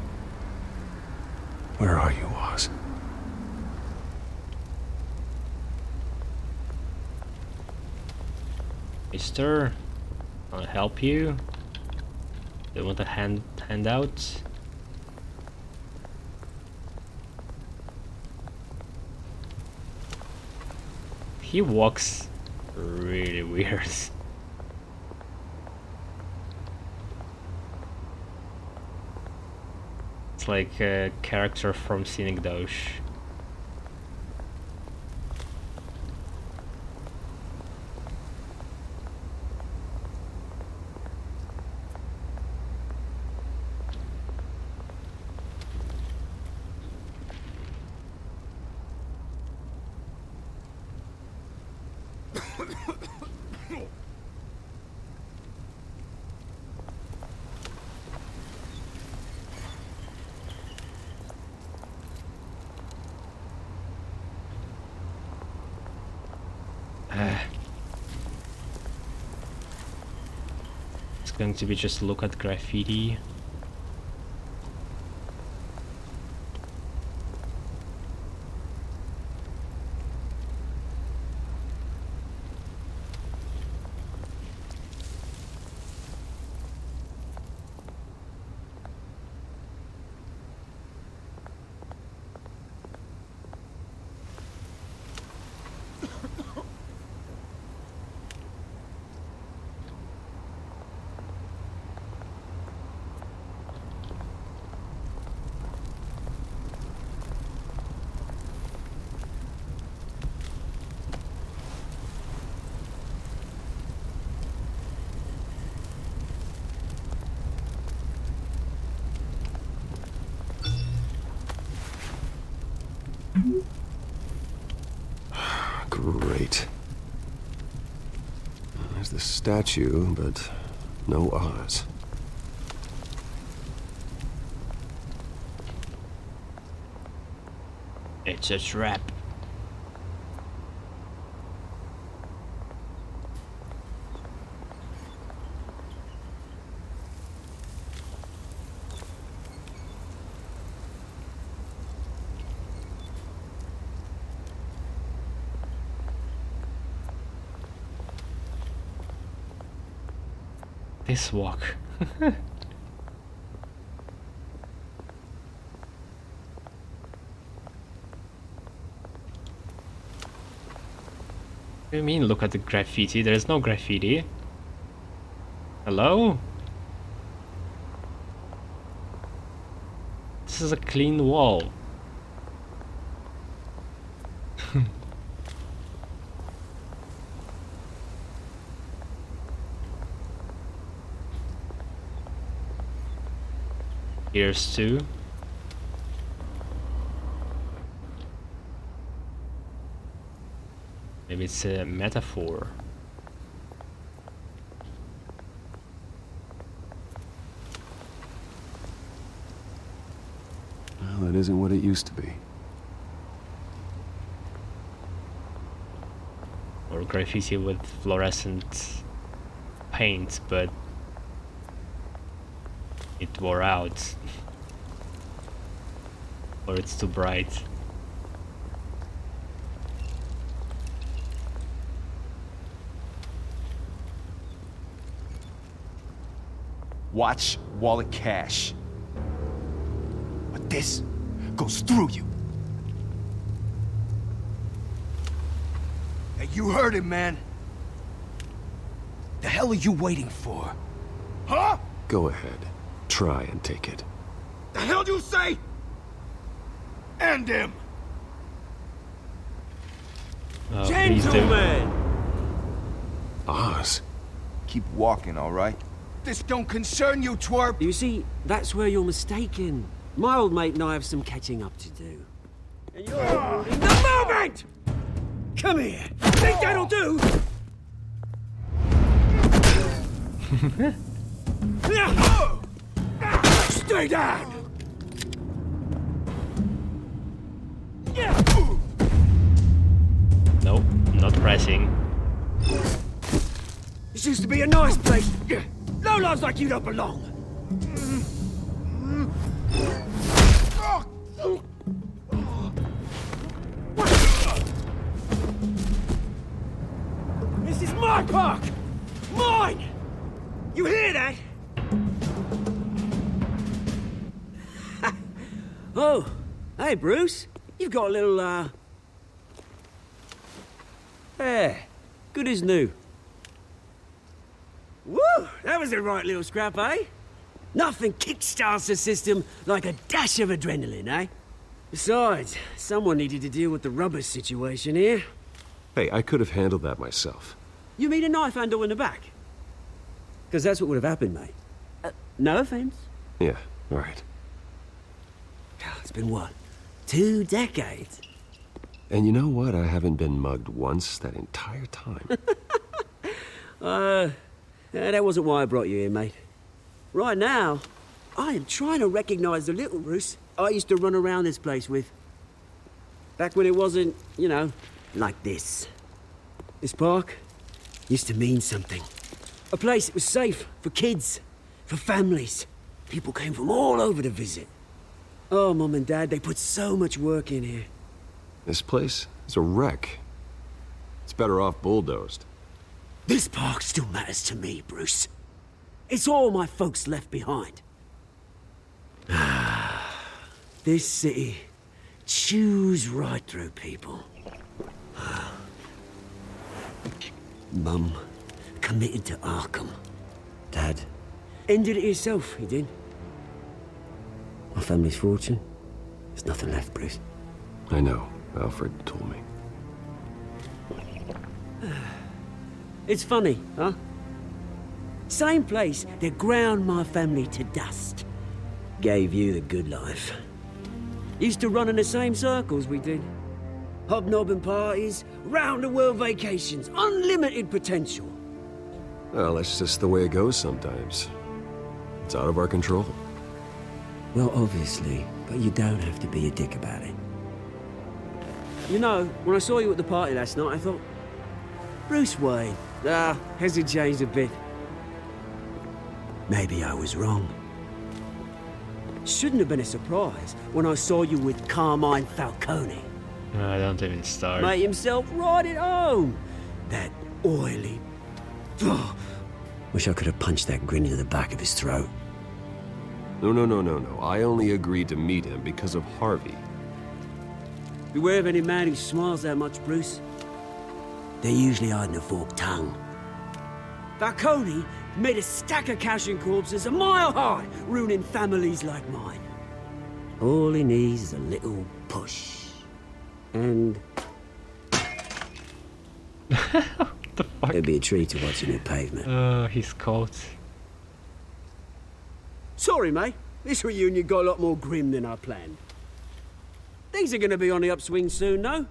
Where are you, Oz? Mister, I'll help you. Do you want a handout? He walks really weird. It's like a character from Scenic Doge. It's going to be just look at graffiti. Great. There's the statue, but no Oz. It's a trap. This walk. What do you mean, look at the graffiti? There's no graffiti. Hello? This is a clean wall. Here's two. Maybe it's a metaphor. Well, it isn't what it used to be. Or graffiti with fluorescent paint, but it wore out. Or it's too bright. Watch wallet cash. But this goes through you. Hey, you heard it, man. The hell are you waiting for? Huh? Go ahead. Try and take it. The hell do you say? End him! Oh, gentlemen! Oz. Keep walking, all right? This don't concern you, twerp! You see, that's where you're mistaken. My old mate and I have some catching up to do. And you're holding the moment! Come here! Think that'll do? Stay down! Nope, not pressing. This used to be a nice place. No lives like you don't belong. This is my park! Mine! You hear that? Oh, hey, Bruce. You've got a little, There. Good as new. Woo! That was a right little scrap, eh? Nothing kickstarts the system like a dash of adrenaline, eh? Besides, someone needed to deal with the rubber situation here. Hey, I could have handled that myself. You mean a knife handle in the back? Because that's what would have happened, mate. No offense. Yeah, all right. It's been what? 2 decades? And you know what? I haven't been mugged once that entire time. That wasn't why I brought you here, mate. Right now, I am trying to recognize the little Bruce I used to run around this place with. Back when it wasn't, you know, like this. This park used to mean something. A place that was safe for kids, for families. People came from all over to visit. Oh, Mum and Dad, they put so much work in here. This place is a wreck. It's better off bulldozed. This park still matters to me, Bruce. It's all my folks left behind. This city chews right through people. Mum committed to Arkham. Dad ended it himself, he did. My family's fortune, there's nothing left, Bruce. I know. Alfred told me. It's funny, huh? Same place that ground my family to dust. Gave you the good life. Used to run in the same circles we did. Hobnobbing parties, round-the-world vacations, unlimited potential. Well, that's just the way it goes sometimes. It's out of our control. Well, obviously, but you don't have to be a dick about it. You know, when I saw you at the party last night, I thought, Bruce Wayne. Has he changed a bit? Maybe I was wrong. Shouldn't have been a surprise when I saw you with Carmine Falcone. I don't even start. Made himself right at home. That oily... Wish I could have punched that grin into the back of his throat. No. I only agreed to meet him because of Harvey. Beware of any man who smiles that much, Bruce. They're usually hiding a forked tongue. Falcone made a stack of cash and corpses a mile high, ruining families like mine. All he needs is a little push. And... the fuck? It'd be a treat to watch a new pavement. His coat. Sorry, mate. This reunion got a lot more grim than I planned. Things are gonna be on the upswing soon, though.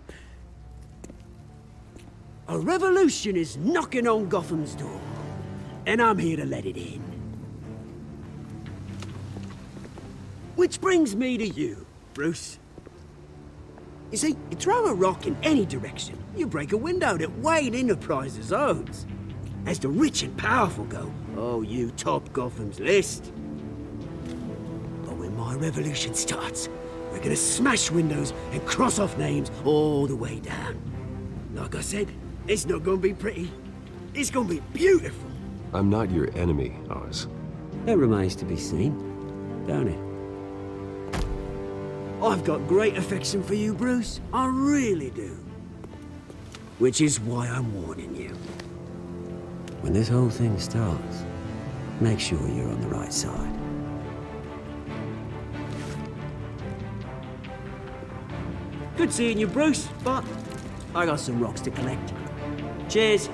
A revolution is knocking on Gotham's door, and I'm here to let it in. Which brings me to you, Bruce. You see, you throw a rock in any direction, you break a window that Wayne Enterprises owns. As the rich and powerful go, oh, you top Gotham's list. But when my revolution starts, we're gonna smash windows and cross off names all the way down. Like I said, it's not gonna be pretty. It's gonna be beautiful. I'm not your enemy, Oz. That remains to be seen, don't it? I've got great affection for you, Bruce. I really do. Which is why I'm warning you. When this whole thing starts, make sure you're on the right side. Good seeing you, Bruce, but I got some rocks to collect. Cheers.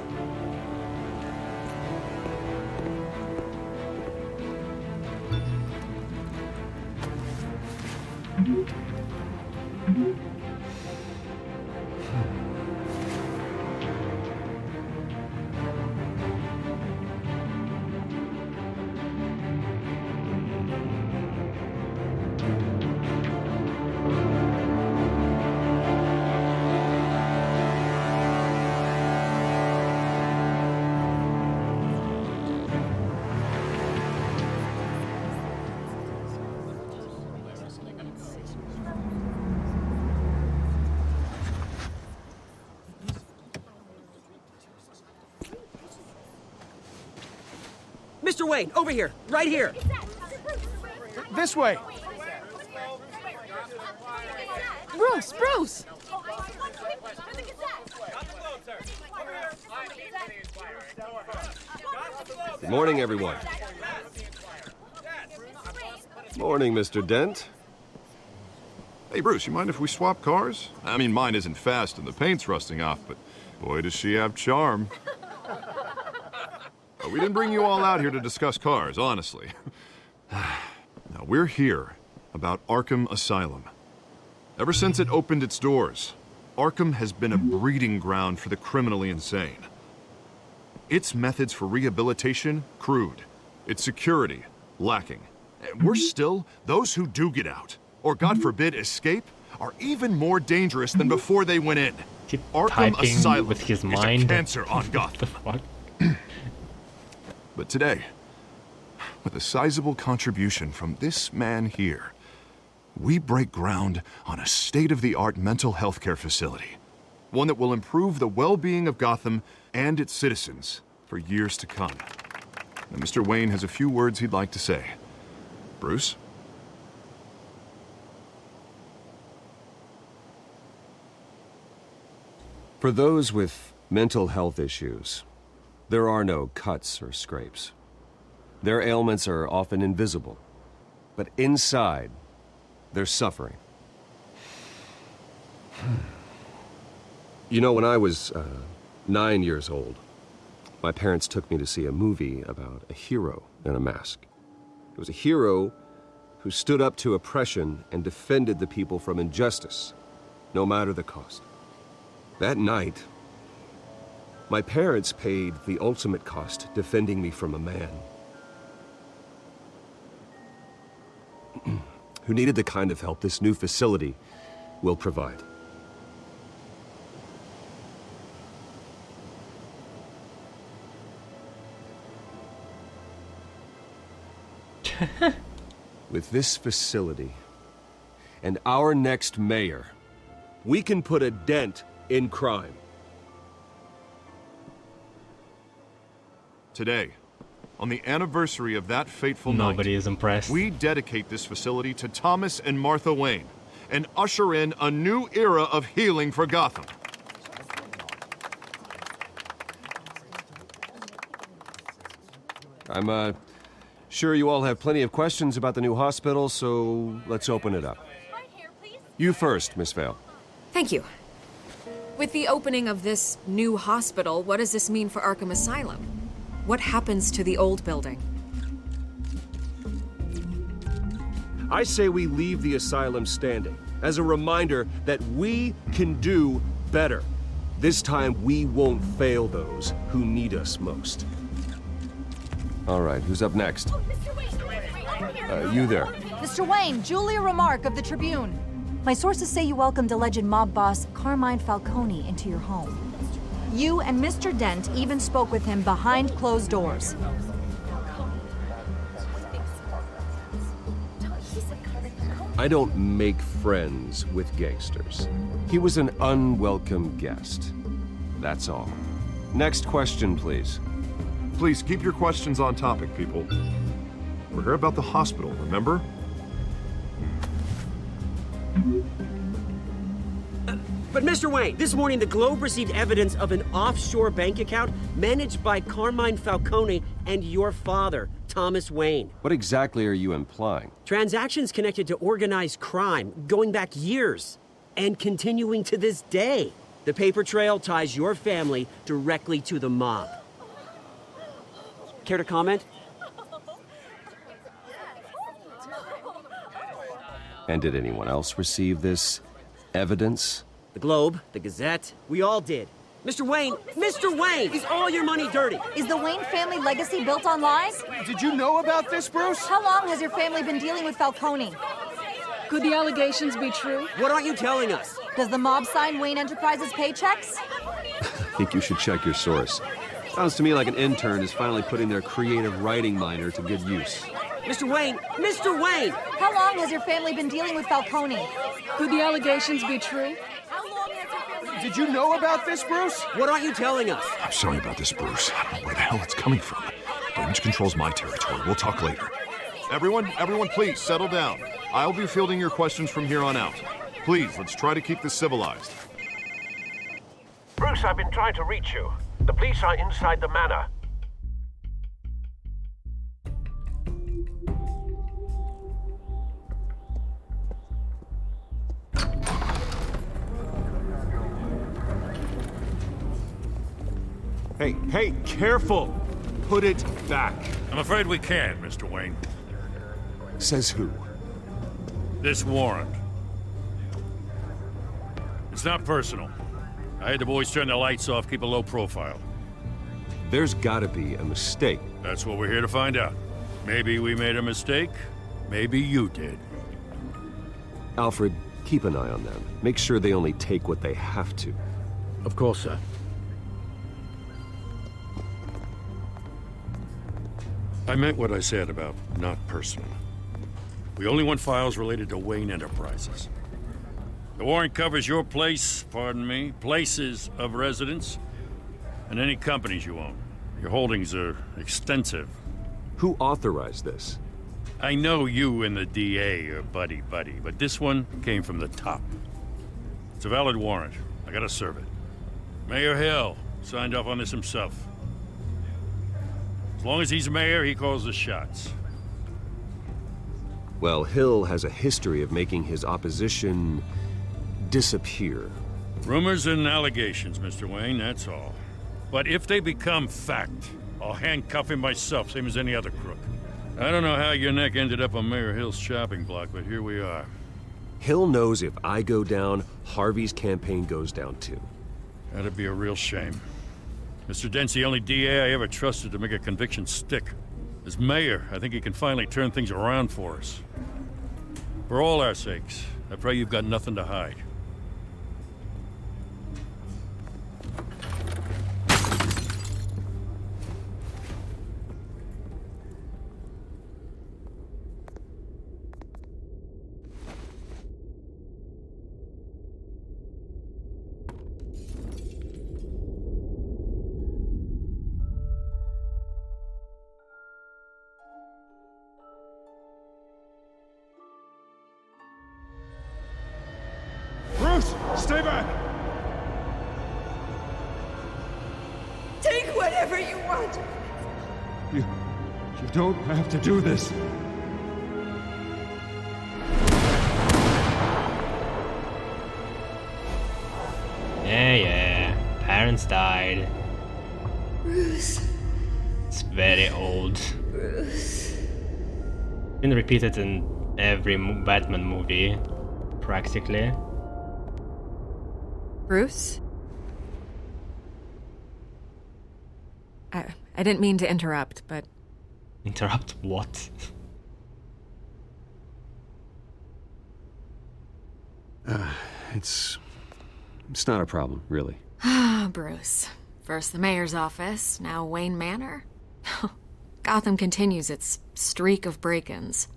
Mr. Wayne, over here, right here. This way. Bruce! Good morning, everyone. Morning, Mr. Dent. Hey, Bruce, you mind if we swap cars? I mean, mine isn't fast and the paint's rusting off, but boy, does she have charm. We didn't bring you all out here to discuss cars, honestly. Now, we're here about Arkham Asylum. Ever since it opened its doors, Arkham has been a breeding ground for the criminally insane. Its methods for rehabilitation, crude. Its security, lacking. And worse still, those who do get out, or God forbid, escape, are even more dangerous than before they went in. Arkham Asylum with his is mind. a cancer on Gotham. The fuck? But today, with a sizable contribution from this man here, we break ground on a state-of-the-art mental health care facility. One that will improve the well-being of Gotham and its citizens for years to come. And Mr. Wayne has a few words he'd like to say. Bruce? For those with mental health issues, there are no cuts or scrapes. Their ailments are often invisible, but inside, they're suffering. You know, when I was 9 years old, my parents took me to see a movie about a hero in a mask. It was a hero who stood up to oppression and defended the people from injustice, no matter the cost. That night, my parents paid the ultimate cost defending me from a man who needed the kind of help this new facility will provide. With this facility and our next mayor, we can put a dent in crime. Today, on the anniversary of that fateful night, Nobody is impressed. we dedicate this facility to Thomas and Martha Wayne and usher in a new era of healing for Gotham. I'm sure you all have plenty of questions about the new hospital, so let's open it up. You first, Miss Vale. Thank you. With the opening of this new hospital, what does this mean for Arkham Asylum? What happens to the old building? I say we leave the asylum standing as a reminder that we can do better. This time, we won't fail those who need us most. All right, who's up next? You there. Mr. Wayne, Julia Remark of the Tribune. My sources say you welcomed alleged mob boss Carmine Falcone into your home. You and Mr. Dent even spoke with him behind closed doors. I don't make friends with gangsters. He was an unwelcome guest. That's all. Next question, please. Please keep your questions on topic, people. We're here about the hospital, remember? But Mr. Wayne, this morning the Globe received evidence of an offshore bank account managed by Carmine Falcone and your father, Thomas Wayne. What exactly are you implying? Transactions connected to organized crime going back years and continuing to this day. The paper trail ties your family directly to the mob. Care to comment? And did anyone else receive this evidence? The Globe, the Gazette, we all did. Mr. Wayne, is all your money dirty? Is the Wayne family legacy built on lies? Did you know about this, Bruce? How long has your family been dealing with Falcone? Could the allegations be true? What aren't you telling us? Does the mob sign Wayne Enterprises paychecks? I think you should check your source. Sounds to me like an intern is finally putting their creative writing minor to good use. Mr. Wayne! How long has your family been dealing with Falcone? Could the allegations be true? Did you know about this, Bruce? What aren't you telling us? I'm sorry about this, Bruce. I don't know where the hell it's coming from. Damage control's my territory. We'll talk later. Everyone, please, settle down. I'll be fielding your questions from here on out. Please, let's try to keep this civilized. Bruce, I've been trying to reach you. The police are inside the manor. Hey, careful! Put it back. I'm afraid we can't, Mr. Wayne. Says who? This warrant. It's not personal. I had the boys turn the lights off, keep a low profile. There's gotta be a mistake. That's what we're here to find out. Maybe we made a mistake. Maybe you did. Alfred, keep an eye on them. Make sure they only take what they have to. Of course, sir. I meant what I said about not personal. We only want files related to Wayne Enterprises. The warrant covers your places of residence, and any companies you own. Your holdings are extensive. Who authorized this? I know you and the DA are buddy-buddy, but this one came from the top. It's a valid warrant. I gotta serve it. Mayor Hill signed off on this himself. As long as he's mayor, he calls the shots. Well, Hill has a history of making his opposition disappear. Rumors and allegations, Mr. Wayne, that's all. But if they become fact, I'll handcuff him myself, same as any other crook. I don't know how your neck ended up on Mayor Hill's shopping block, but here we are. Hill knows if I go down, Harvey's campaign goes down too. That'd be a real shame. Mr. Dent's the only DA I ever trusted to make a conviction stick. As mayor, I think he can finally turn things around for us. For all our sakes, I pray you've got nothing to hide. Stay back! Take whatever you want. You don't have to do this. Yeah. Parents died. Bruce. It's very old. Bruce. Been repeated in every Batman movie, practically. Bruce? I didn't mean to interrupt, but... Interrupt what? It's not a problem, really. Ah, Bruce. First the mayor's office, now Wayne Manor. Gotham continues its streak of break-ins.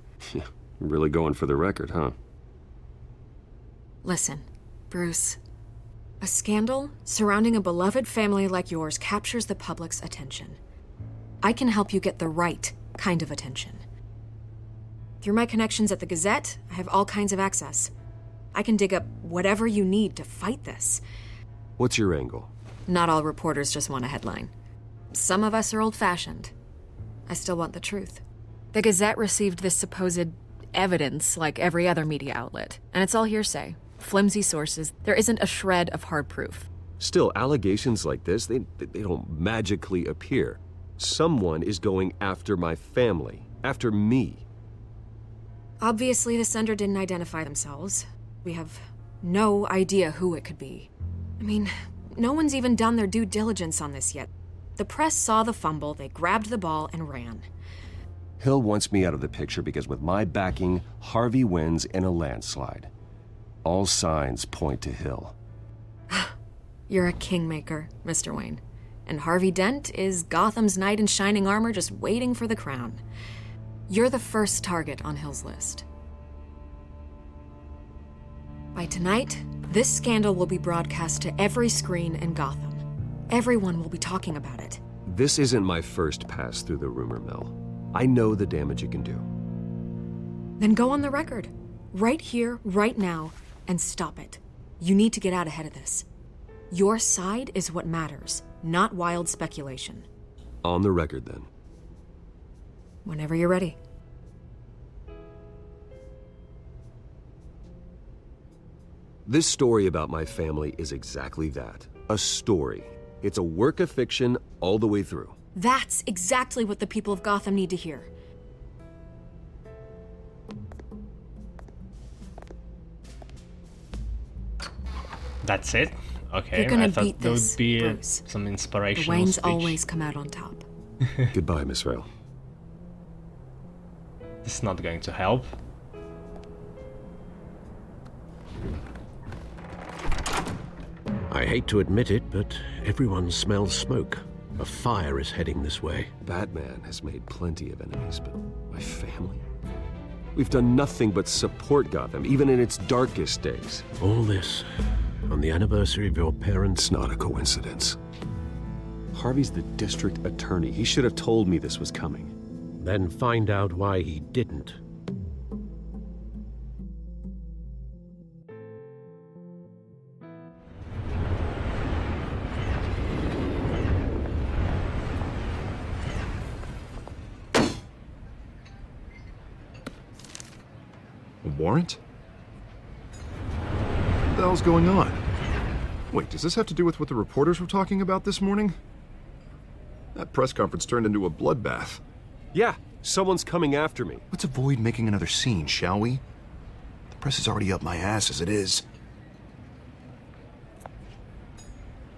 Really going for the record, huh? Listen, Bruce. A scandal surrounding a beloved family like yours captures the public's attention. I can help you get the right kind of attention. Through my connections at the Gazette, I have all kinds of access. I can dig up whatever you need to fight this. What's your angle? Not all reporters just want a headline. Some of us are old-fashioned. I still want the truth. The Gazette received this supposed evidence like every other media outlet, and it's all hearsay. Flimsy sources. There isn't a shred of hard proof. Still, allegations like this, they don't magically appear. Someone is going after my family, after me. Obviously, the sender didn't identify themselves. We have no idea who it could be. I mean, no one's even done their due diligence on this yet. The press saw the fumble, they grabbed the ball and ran. Hill wants me out of the picture because with my backing, Harvey wins in a landslide. All signs point to Hill. You're a kingmaker, Mr. Wayne. And Harvey Dent is Gotham's knight in shining armor just waiting for the crown. You're the first target on Hill's list. By tonight, this scandal will be broadcast to every screen in Gotham. Everyone will be talking about it. This isn't my first pass through the rumor mill. I know the damage it can do. Then go on the record. Right here, right now, and stop it. You need to get out ahead of this. Your side is what matters, not wild speculation. On the record, then. Whenever you're ready. This story about my family is exactly that. A story. It's a work of fiction all the way through. That's exactly what the people of Gotham need to hear. That's it? Okay, You're gonna I thought beat there this, would be Bruce. some The inspirational Waynes speech. always come out on top. Goodbye, Miss Vale. This is not going to help. I hate to admit it, but everyone smells smoke. A fire is heading this way. Batman has made plenty of enemies, but my family? We've done nothing but support Gotham, even in its darkest days. All this on the anniversary of your parents'... It's not a coincidence. Harvey's the district attorney. He should have told me this was coming. Then find out why he didn't. A warrant? What the hell's going on? Wait, does this have to do with what the reporters were talking about this morning? That press conference turned into a bloodbath. Yeah, someone's coming after me. Let's avoid making another scene, shall we? The press is already up my ass as it is.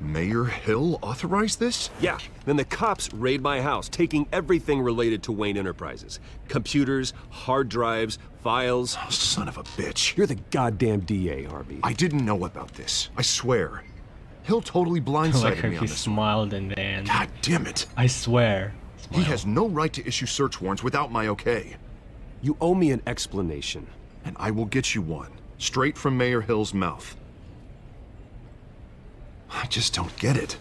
Mayor Hill authorized this? Yeah, then the cops raid my house, taking everything related to Wayne Enterprises. Computers, hard drives, files. Oh, son of a bitch. You're the goddamn DA, Harvey. I didn't know about this. I swear. Hill totally I blindsided like how me on he this. smiled in the end. God damn it. I swear. He has no right to issue search warrants without my okay. You owe me an explanation. And I will get you one. Straight from Mayor Hill's mouth. I just don't get it.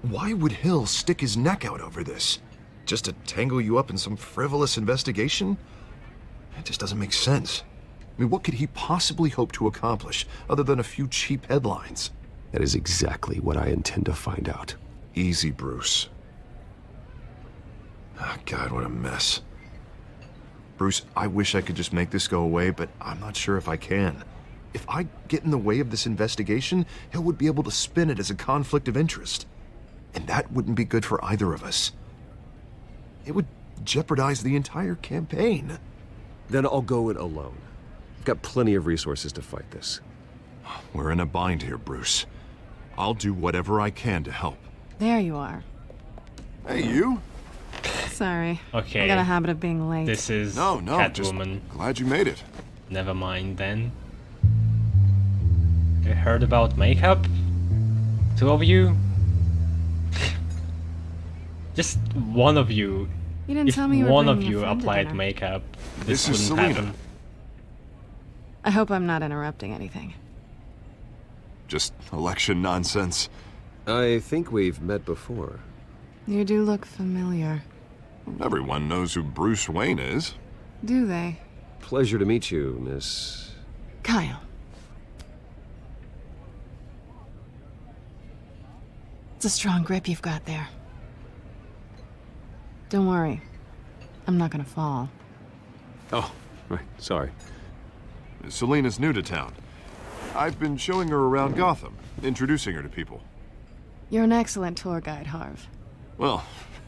Why would Hill stick his neck out over this? Just to tangle you up in some frivolous investigation? It just doesn't make sense. I mean, what could he possibly hope to accomplish other than a few cheap headlines? That is exactly what I intend to find out. Easy, Bruce. Oh, God, what a mess. Bruce, I wish I could just make this go away, but I'm not sure if I can. If I get in the way of this investigation, Hill would be able to spin it as a conflict of interest. And that wouldn't be good for either of us. It would jeopardize the entire campaign. Then I'll go it alone. I've got plenty of resources to fight this. We're in a bind here, Bruce. I'll do whatever I can to help. There you are. Hey, you? Sorry. Okay. I got a habit of being late. This is No, Catwoman. Glad you made it. Never mind then. You heard about makeup? Two of you? Just one of you. You didn't If tell me you were one of bringing a you friend to applied dinner. makeup, This this is wouldn't Selena. happen. I hope I'm not interrupting anything. Just election nonsense. I think we've met before. You do look familiar. Everyone knows who Bruce Wayne is. Do they? Pleasure to meet you, Miss... Kyle. It's a strong grip you've got there. Don't worry. I'm not gonna fall. Oh, right, sorry. Selena's new to town. I've been showing her around Gotham, introducing her to people. You're an excellent tour guide, Harv. Well,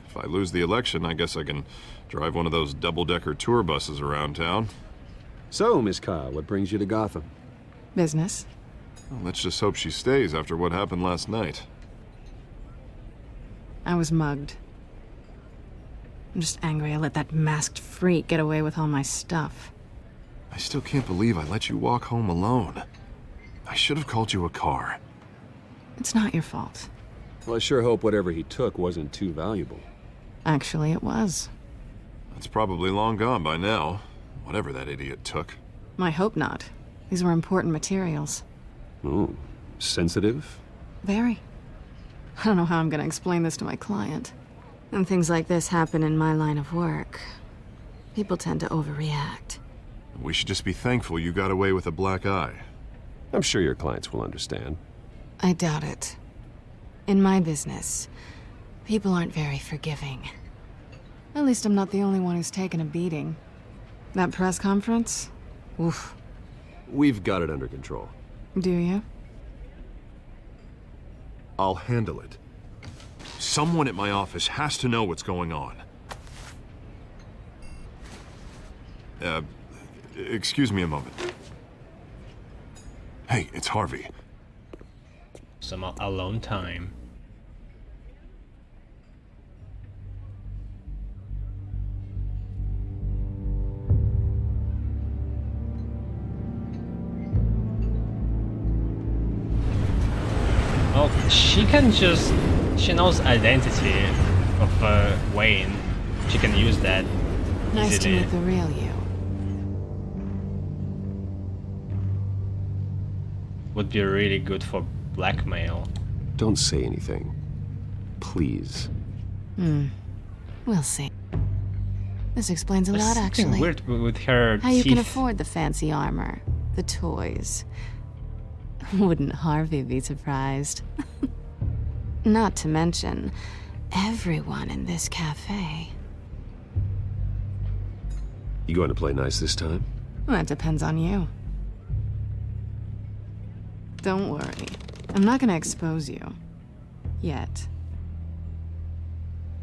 if I lose the election, I guess I can drive one of those double-decker tour buses around town. So, Miss Kyle, what brings you to Gotham? Business. Well, let's just hope she stays after what happened last night. I was mugged. I'm just angry I let that masked freak get away with all my stuff. I still can't believe I let you walk home alone. I should have called you a car. It's not your fault. Well, I sure hope whatever he took wasn't too valuable. Actually, it was. It's probably long gone by now, whatever that idiot took. I hope not. These were important materials. Ooh, sensitive? Very. I don't know how I'm gonna explain this to my client. When things like this happen in my line of work, people tend to overreact. We should just be thankful you got away with a black eye. I'm sure your clients will understand. I doubt it. In my business, people aren't very forgiving. At least I'm not the only one who's taken a beating. That press conference? Oof. We've got it under control. Do you? I'll handle it. Someone at my office has to know what's going on. Excuse me a moment. Hey, it's Harvey. Some alone time. Oh, she can just... She knows identity of Wayne. She can use that Nice to easily. meet the real you. Would be really good for blackmail. Don't say anything. Please. We'll see. This explains a There's lot, something actually. weird with her How you can teeth. afford the fancy armor, the toys. Wouldn't Harvey be surprised? Not to mention, everyone in this cafe. You going to play nice this time? Well, that depends on you. Don't worry. I'm not gonna expose you. Yet.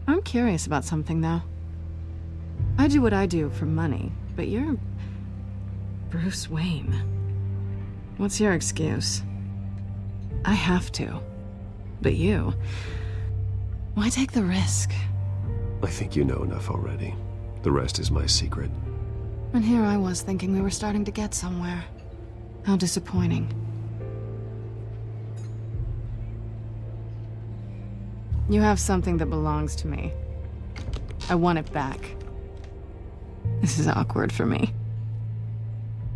I'm curious about something, though. I do what I do for money, but you're... Bruce Wayne. What's your excuse? I have to. But you... Why take the risk? I think you know enough already. The rest is my secret. And here I was thinking we were starting to get somewhere. How disappointing. You have something that belongs to me. I want it back. This is awkward for me.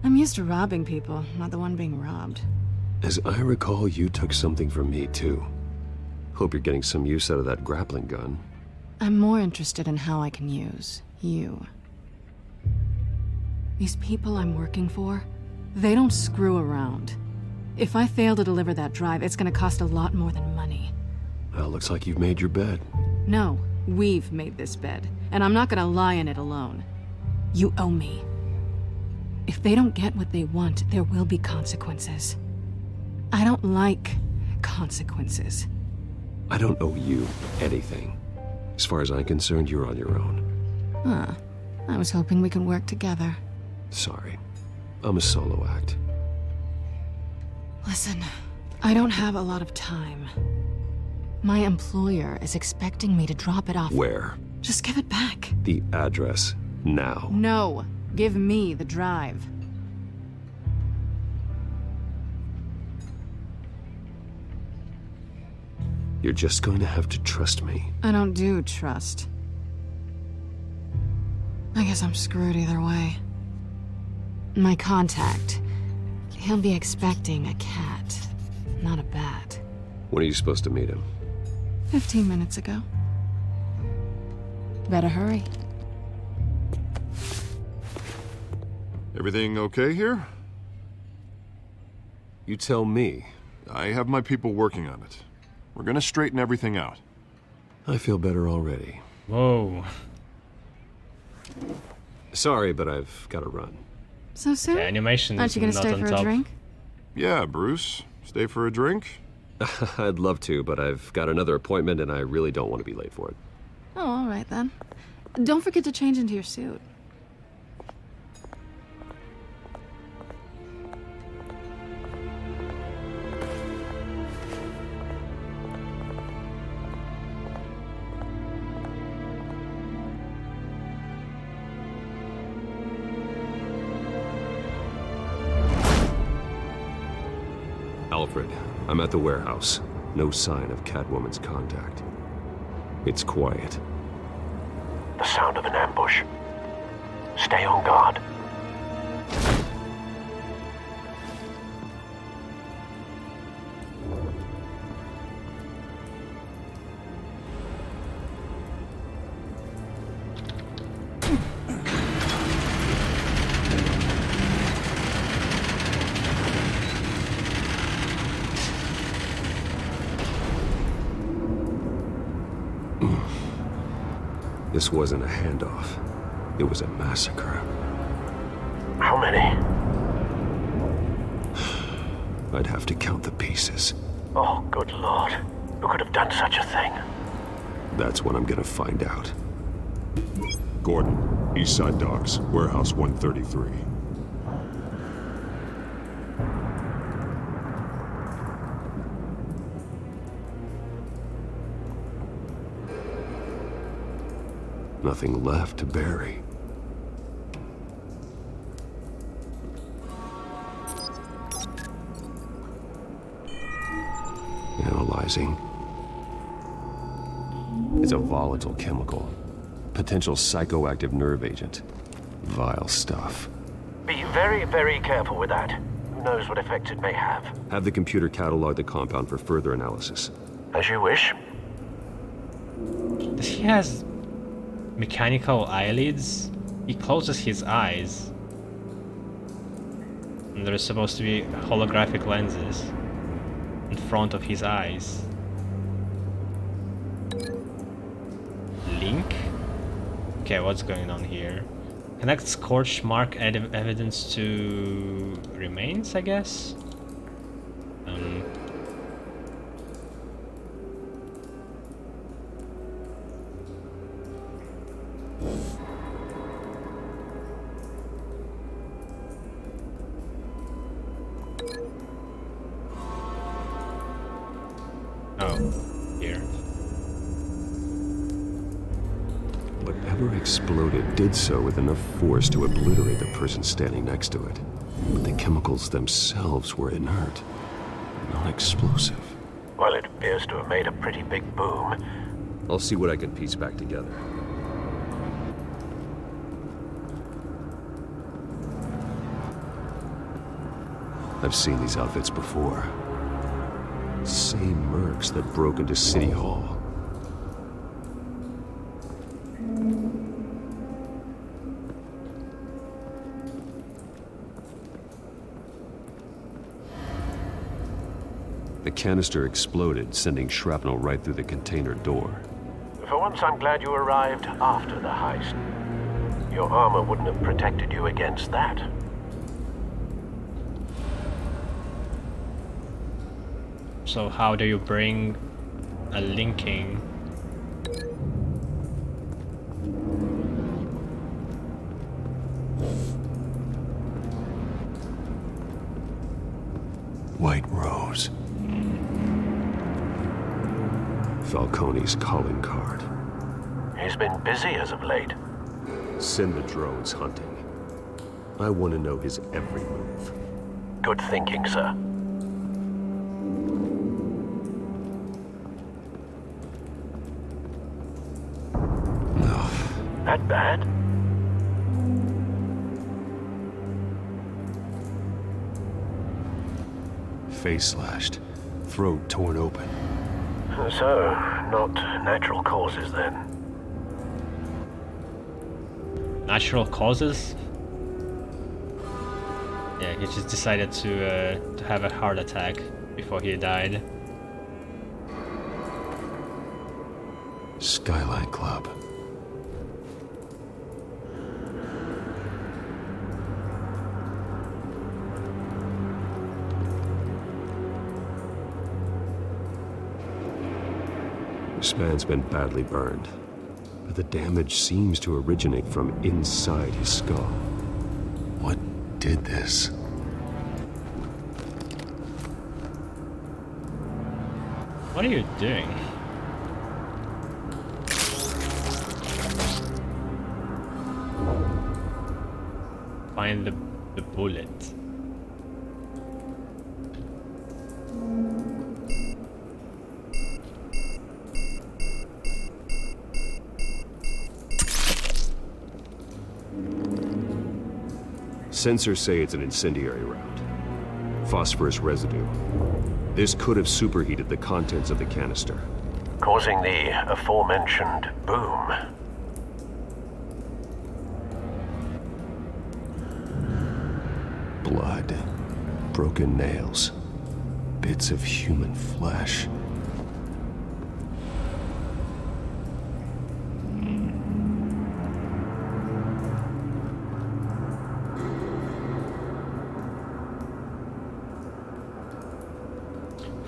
I'm used to robbing people, not the one being robbed. As I recall, you took something from me, too. Hope you're getting some use out of that grappling gun. I'm more interested in how I can use you. These people I'm working for, they don't screw around. If I fail to deliver that drive, it's gonna cost a lot more than money. Well, looks like you've made your bed. No, We've made this bed, and I'm not gonna lie in it alone. You owe me. If they don't get what they want, there will be consequences. I don't like consequences. I don't owe you anything. As far as I'm concerned, you're on your own. Huh. I was hoping we could work together. Sorry. I'm a solo act. Listen, I don't have a lot of time. My employer is expecting me to drop it off. Where? Just give it back. The address, now. No. Give me the drive. You're just going to have to trust me. I don't do trust. I guess I'm screwed either way. My contact, he'll be expecting a cat, not a bat. When are you supposed to meet him? 15 minutes ago. Better hurry. Everything okay here? You tell me. I have my people working on it. We're gonna straighten everything out. I feel better already. Whoa. Sorry, but I've got to run. So soon? The animation Aren't is you gonna not stay on for top. a drink? Yeah, Bruce. Stay for a drink? I'd love to, but I've got another appointment and I really don't want to be late for it. Oh, all right then. Don't forget to change into your suit. Alfred, I'm at the warehouse. No sign of Catwoman's contact. It's quiet. The sound of an ambush. Stay on guard. This wasn't a handoff. It was a massacre. How many? I'd have to count the pieces. Oh, good lord. Who could have done such a thing? That's what I'm gonna find out. Gordon, Eastside Docks, Warehouse 133. Nothing left to bury. Analyzing. It's a volatile chemical. Potential psychoactive nerve agent. Vile stuff. Be very, very careful with that. Who knows what effects it may have. Have the computer catalog the compound for further analysis. As you wish. Does he has mechanical eyelids? He closes his eyes. And there's supposed to be holographic lenses in front of his eyes. Link? Okay, what's going on here? Connect scorch mark evidence to remains, I guess? Whatever exploded did so with enough force to obliterate the person standing next to it. But the chemicals themselves were inert, non-explosive. Well, it appears to have made a pretty big boom. I'll see what I can piece back together. I've seen these outfits before. Same mercs that broke into City Hall. The canister exploded, sending shrapnel right through the container door. For once, I'm glad you arrived after the heist. Your armor wouldn't have protected you against that. So how do you bring a linking? White Rose. Falcone's calling card. He's been busy as of late. Send the drones hunting. I want to know his every move. Good thinking, sir. That bad? Face slashed, throat torn open. So, not natural causes then. Natural causes? Yeah, he just decided to have a heart attack before he died. Skyline Club. This man's been badly burned, but the damage seems to originate from inside his skull. What did this? What are you doing? Find the bullet. Sensors say it's an incendiary round. Phosphorus residue. This could have superheated the contents of the canister, Causing the aforementioned boom. blood, broken nails, bits of human flesh.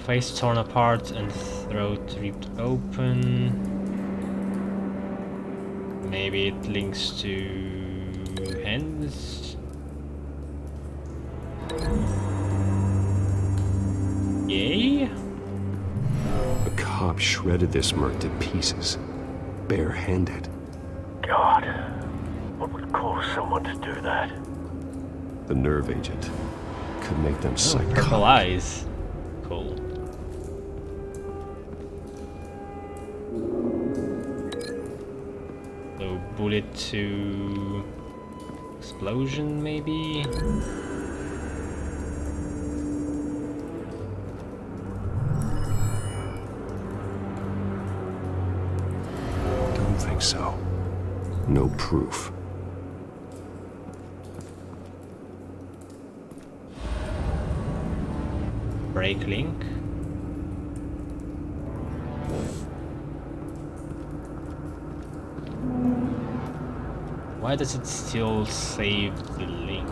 Face torn apart and throat ripped open. Maybe it links to hands. Yay? A cop shredded this merc to pieces, bare-handed. God, what would cause someone to do that? The nerve agent could make them psychotic. Purple eyes. Cool. So bullet to explosion, maybe? Don't think so. No proof. Break link. Why does it still save the link?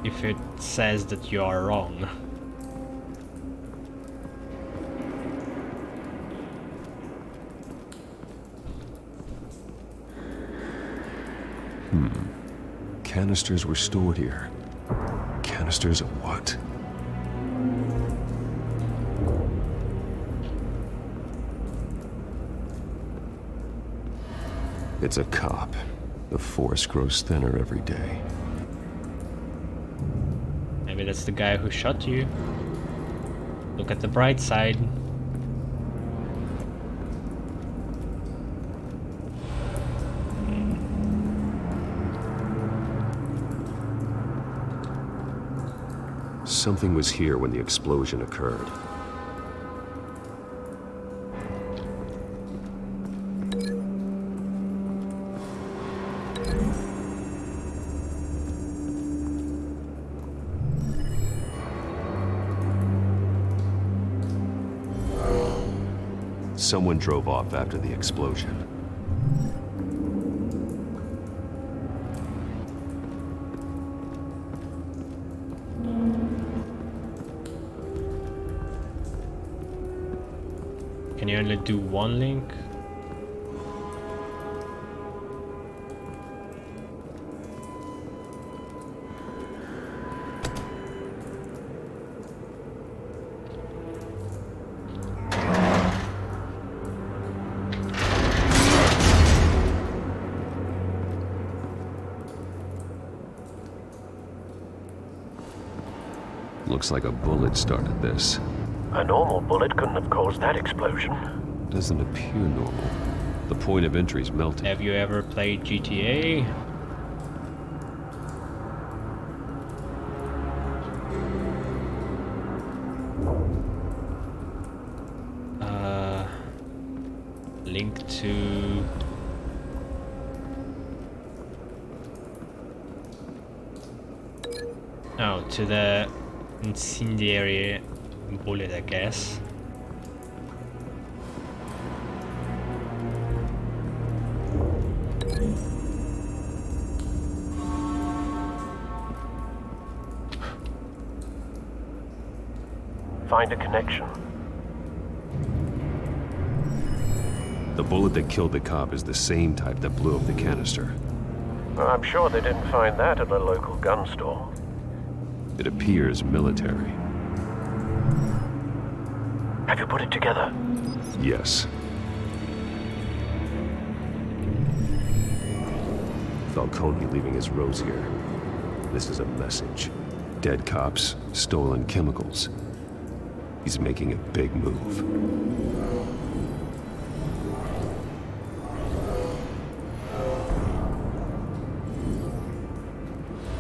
If it says that you are wrong. Canisters were stored here. Canisters of what? It's a cop. The force grows thinner every day. Maybe that's the guy who shot you. Look at the bright side. Something was here when the explosion occurred. Someone drove off after the explosion. Can you only do one link? Looks like a bullet started this. A normal bullet couldn't have caused that explosion. Doesn't appear normal. The point of entry's melted. Have you ever played GTA? Link to... Oh, to the incendiary bullet, I guess. Find a connection. The bullet that killed the cop is the same type that blew up the canister. Well, I'm sure they didn't find that at a local gun store. It appears military. Have you put it together? Yes. Falcone leaving his rosier. This is a message. Dead cops, stolen chemicals. He's making a big move.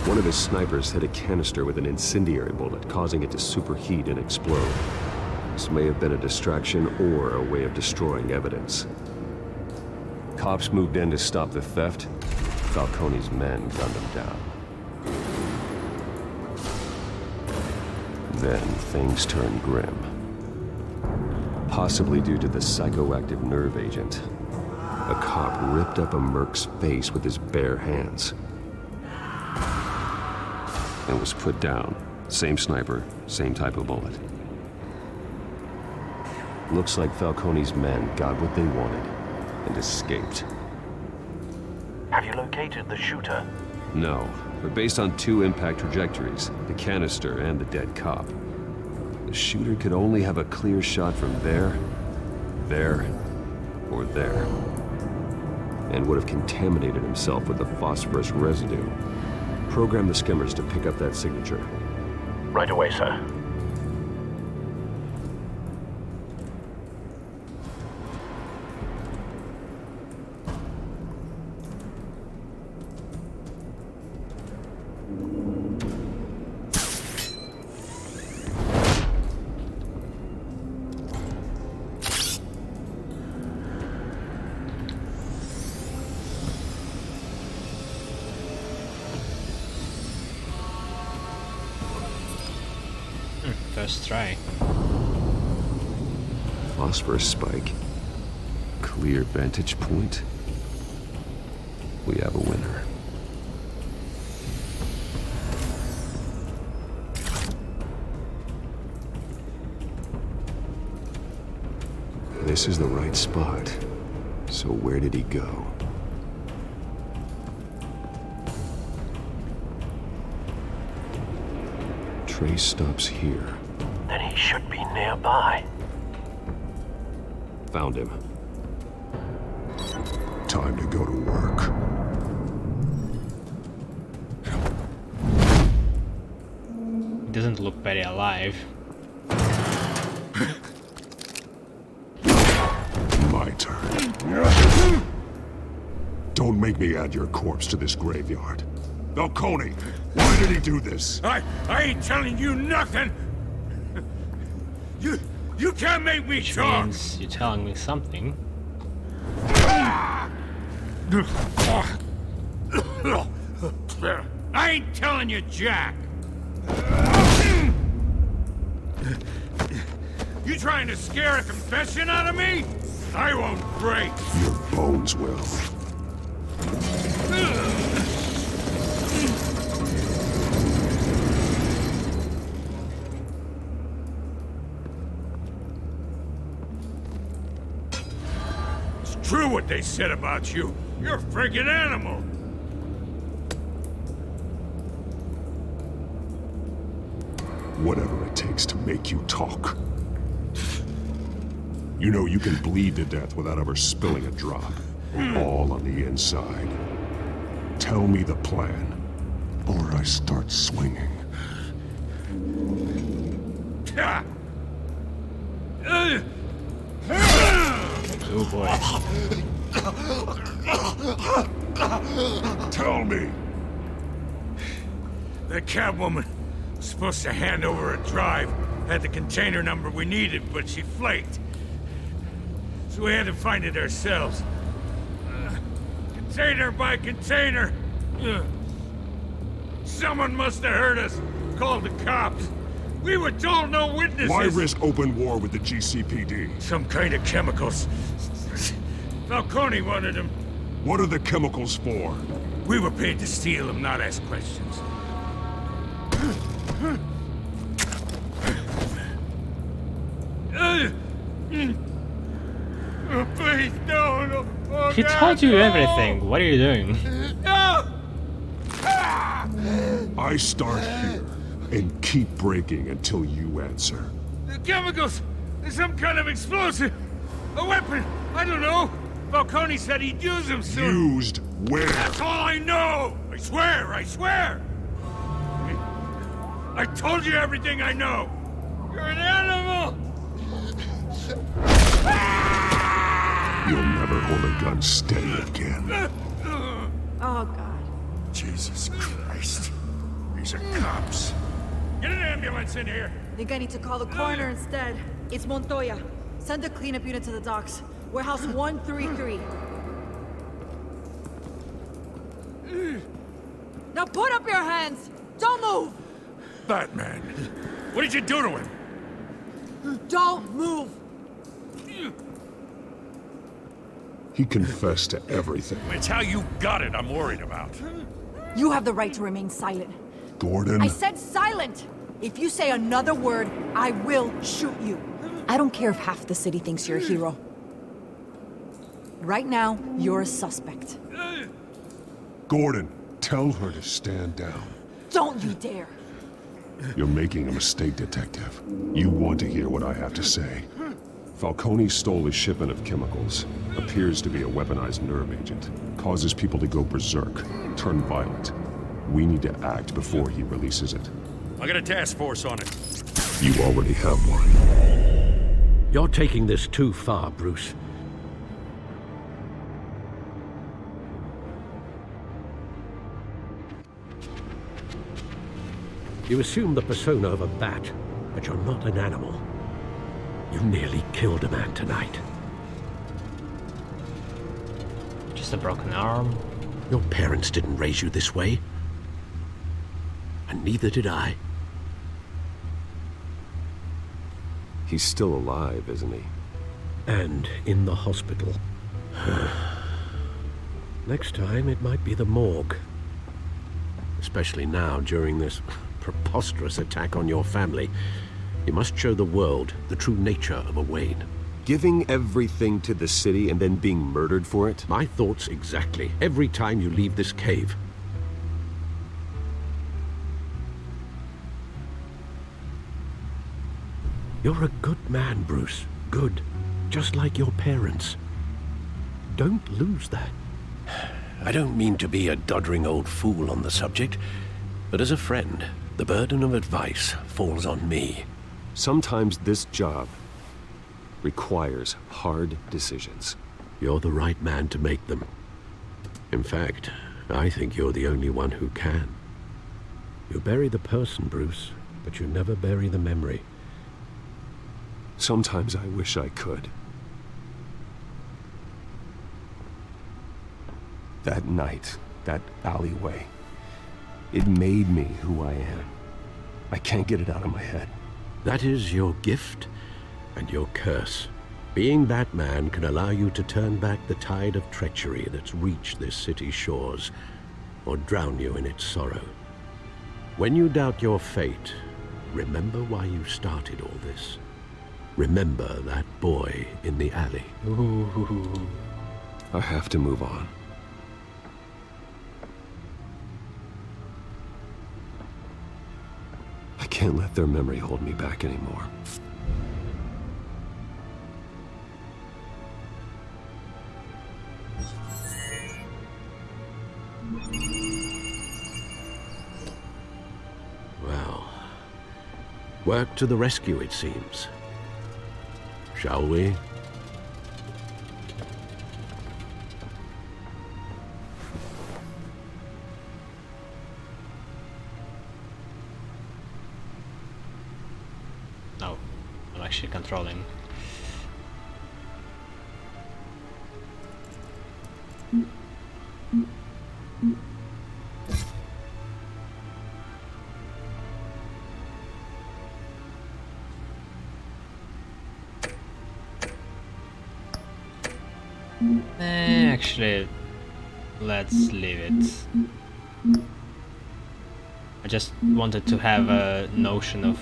One of his snipers hit a canister with an incendiary bullet, causing it to superheat and explode. This may have been a distraction or a way of destroying evidence. Cops moved in to stop the theft. Falcone's men gunned him down. Then things turned grim. Possibly due to the psychoactive nerve agent. A cop ripped up a merc's face with his bare hands. And was put down. Same sniper, same type of bullet. Looks like Falcone's men got what they wanted and escaped. Have you located the shooter? No, but based on two impact trajectories, the canister and the dead cop, the shooter could only have a clear shot from there, or there, and would have contaminated himself with the phosphorus residue. Program the skimmers to pick up that signature. Right away, sir. First try. Phosphorus spike. Clear vantage point. We have a winner. This is the right spot. So where did he go? Trace stops here. Then he should be nearby. Found him. Time to go to work. He doesn't look very alive. My turn. Don't make me add your corpse to this graveyard. Falcone, why did he do this? I ain't telling you nothing! You can't make me Which talk! means you're telling me something. I ain't telling you, Jack! You trying to scare a confession out of me? I won't break! Your bones will. It's true what they said about you. You're a friggin' animal! Whatever it takes to make you talk. You know you can bleed to death without ever spilling a drop. All on the inside. Tell me the plan, or I start swinging. Oh boy. Tell me. The Catwoman was supposed to hand over a drive. Had the container number we needed, but she flaked. So we had to find it ourselves. Container by container. Someone must have heard us. Called the cops. We were told no witnesses. Why risk open war with the GCPD? Some kind of chemicals. Falcone wanted them. What are the chemicals for? We were paid to steal them, not ask questions. Please, no. Oh, He God, told you no. everything. What are you doing? No! I start here and keep breaking until you answer. The chemicals! There's some kind of explosive! A weapon! I don't know! Falcone said he'd use them soon! Used where? That's all I know! I swear! I told you everything I know! You're an animal! You'll never hold a gun steady again. Oh, God. Jesus Christ. These are cops. Get an ambulance in here! Think I need to call the coroner instead. It's Montoya. Send a cleanup unit to the docks. Warehouse 133. Now put up your hands! Don't move! Batman, what did you do to him? Don't move! He confessed to everything. It's how you got it I'm worried about. You have the right to remain silent. Gordon? I said silent! If you say another word, I will shoot you. I don't care if half the city thinks you're a hero. Right now, you're a suspect. Gordon, tell her to stand down. Don't you dare! You're making a mistake, Detective. You want to hear what I have to say. Falcone stole a shipment of chemicals. Appears to be a weaponized nerve agent. Causes people to go berserk, turn violent. We need to act before he releases it. I got a task force on it. You already have one. You're taking this too far, Bruce. You assume the persona of a bat, but you're not an animal. You nearly killed a man tonight. Just a broken arm. Your parents didn't raise you this way. And neither did I. He's still alive, isn't he? And in the hospital. Next time, it might be the morgue. Especially now, during this preposterous attack on your family. You must show the world the true nature of a Wayne. Giving everything to the city and then being murdered for it? My thoughts exactly. Every time you leave this cave. You're a good man, Bruce. Good. Just like your parents. Don't lose that. I don't mean to be a doddering old fool on the subject, but as a friend, the burden of advice falls on me. Sometimes this job requires hard decisions. You're the right man to make them. In fact, I think you're the only one who can. You bury the person, Bruce, but you never bury the memory. Sometimes I wish I could. That night, that alleyway, it made me who I am. I can't get it out of my head. That is your gift and your curse. Being Batman can allow you to turn back the tide of treachery that's reached this city's shores, or drown you in its sorrow. When you doubt your fate, remember why you started all this. Remember that boy in the alley. Ooh. I have to move on. I can't let their memory hold me back anymore. Well, work to the rescue, it seems. Shall we? No, I'm actually controlling. Actually, let's leave it. I just wanted to have a notion of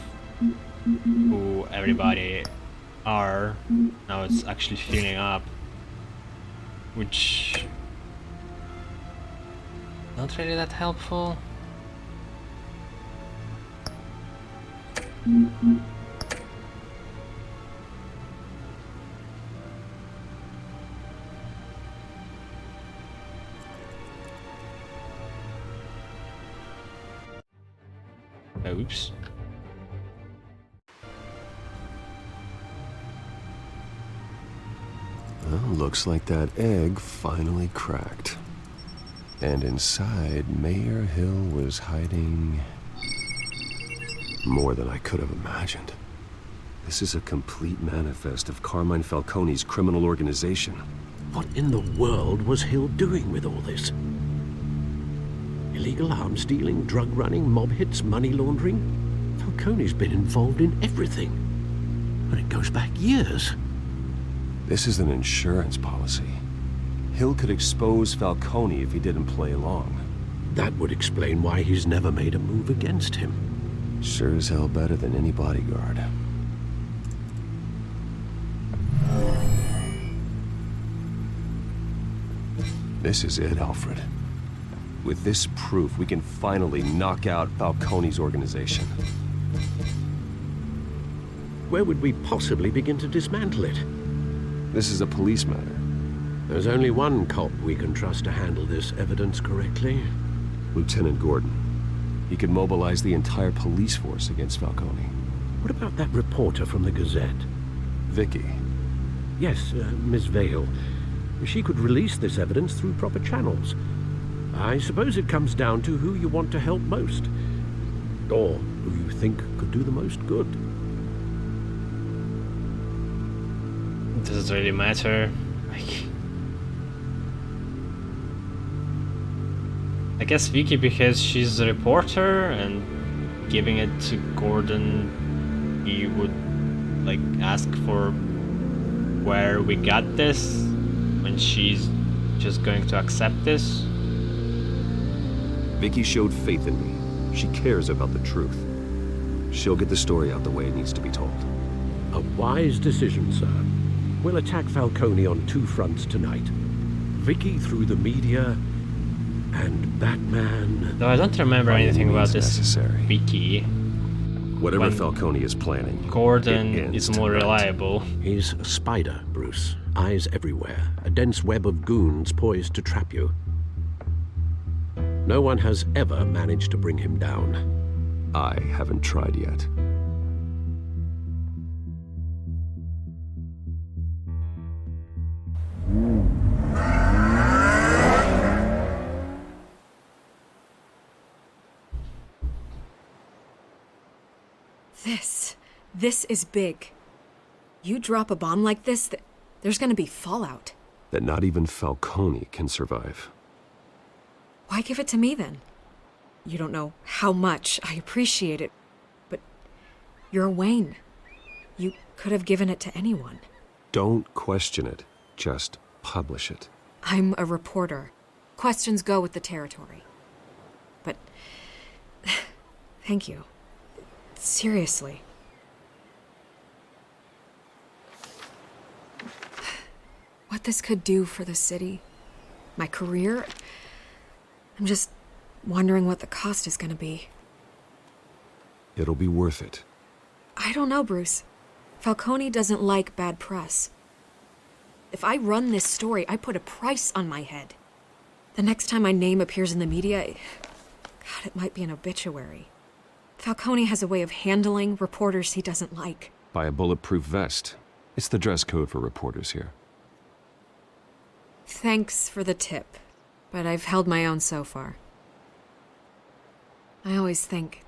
who everybody are. Now it's actually filling up, which not really that helpful. Oops. Well, looks like that egg finally cracked. And inside, Mayor Hill was hiding more than I could have imagined. This is a complete manifest of Carmine Falcone's criminal organization. What in the world was Hill doing with all this? Illegal arms dealing, drug running, mob hits, money laundering? Falcone's been involved in everything. And it goes back years. This is an insurance policy. Hill could expose Falcone if he didn't play along. That would explain why he's never made a move against him. Sure as hell better than any bodyguard. This is it, Alfred. With this proof, we can finally knock out Falcone's organization. Where would we possibly begin to dismantle it? This is a police matter. There's only one cop we can trust to handle this evidence correctly. Lieutenant Gordon. He could mobilize the entire police force against Falcone. What about that reporter from the Gazette? Vicky. Yes, Miss Vale. She could release this evidence through proper channels. I suppose it comes down to who you want to help most. Or who you think could do the most good. Does it really matter? I guess Vicky, because she's a reporter, and giving it to Gordon, he would like ask for where we got this, when she's just going to accept this. Vicky showed faith in me. She cares about the truth. She'll get the story out the way it needs to be told. A wise decision, sir. We'll attack Falcone on two fronts tonight. Vicky through the media, and Batman... No, I don't remember anything about this necessary. Vicky. Whatever Falcone is planning, Gordon is more reliable. He's a spider, Bruce. Eyes everywhere. A dense web of goons poised to trap you. No one has ever managed to bring him down. I haven't tried yet. This is big. You drop a bomb like this, there's gonna be fallout. That not even Falcone can survive. Why give it to me then? You don't know how much I appreciate it, but you're Wayne. You could have given it to anyone. Don't question it. Just publish it. I'm a reporter. Questions go with the territory. But... thank you. Seriously. What this could do for the city, my career, I'm just wondering what the cost is gonna be. It'll be worth it. I don't know, Bruce. Falcone doesn't like bad press. If I run this story, I put a price on my head. The next time my name appears in the media, God, it might be an obituary. Falcone has a way of handling reporters he doesn't like. Buy a bulletproof vest. It's the dress code for reporters here. Thanks for the tip, but I've held my own so far. I always think,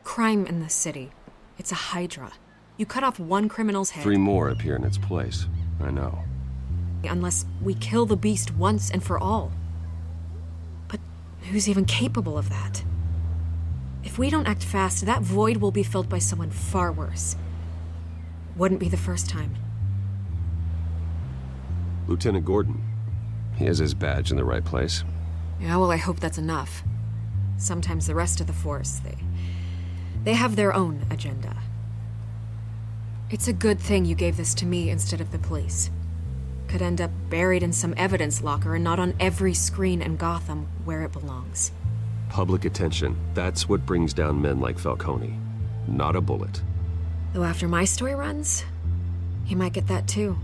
crime in the city, it's a hydra. You cut off one criminal's head... 3 more appear in its place. I know. Unless we kill the beast once and for all. But who's even capable of that? If we don't act fast, that void will be filled by someone far worse. Wouldn't be the first time. Lieutenant Gordon. He has his badge in the right place. Yeah, well, I hope that's enough. Sometimes the rest of the force, they have their own agenda. It's a good thing you gave this to me instead of the police. Could end up buried in some evidence locker and not on every screen in Gotham where it belongs. Public attention. That's what brings down men like Falcone. Not a bullet. Though after my story runs, he might get that too.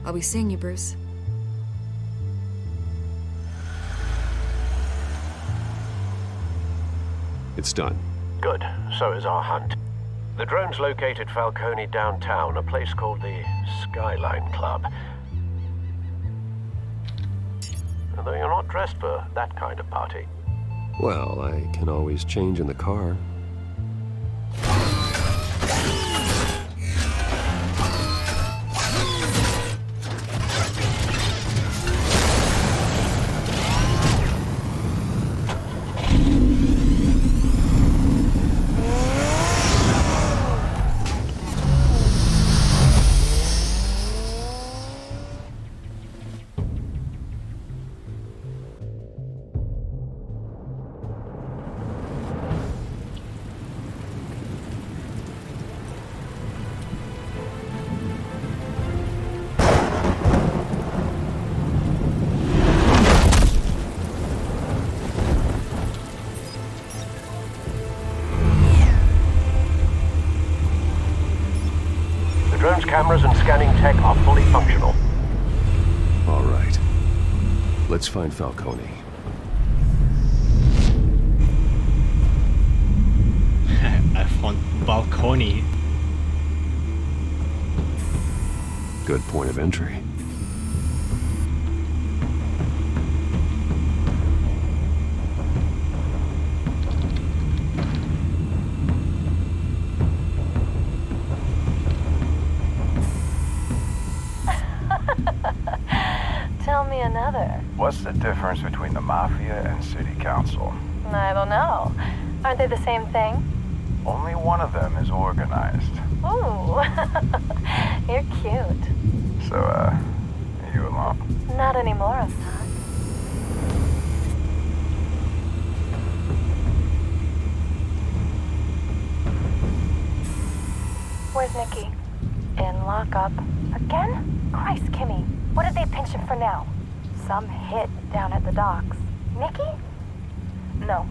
I'll be seeing you, Bruce. It's done. Good. So is our hunt. The drones located Falcone downtown, a place called the Skyline Club. Although you're not dressed for that kind of party. Well, I can always change in the car. Cameras and scanning tech are fully functional. All right. Let's find Falcone. I found Falcone. Good point of entry. Tell me another. What's the difference between the Mafia and City Council? I don't know. Aren't they the same thing? Only one of them is organized. Ooh, you're cute. So, are you alone? Not anymore, I'm not. Where's Nikki? In lockup. Again? Christ, Kimmy. What did they pinch him for now? Some hit down at the docks. Nikki? No.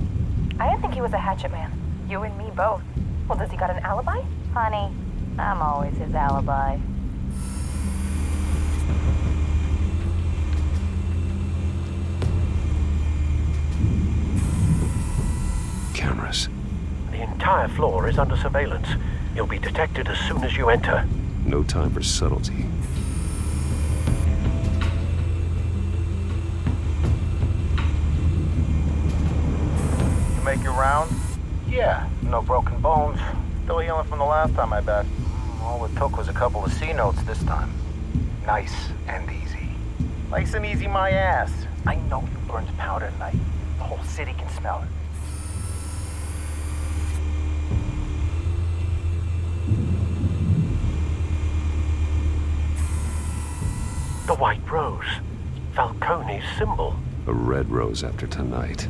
I didn't think he was a hatchet man. You and me both. Well, does he got an alibi? Honey, I'm always his alibi. Cameras. The entire floor is under surveillance. You'll be detected as soon as you enter. No time for subtlety. Make your round? Yeah, no broken bones. Still healing from the last time, I bet. All it took was a couple of C notes this time. Nice and easy. Nice and easy my ass. I know you burned powder at night. The whole city can smell it. white rose. Falcone's symbol. A red rose after tonight.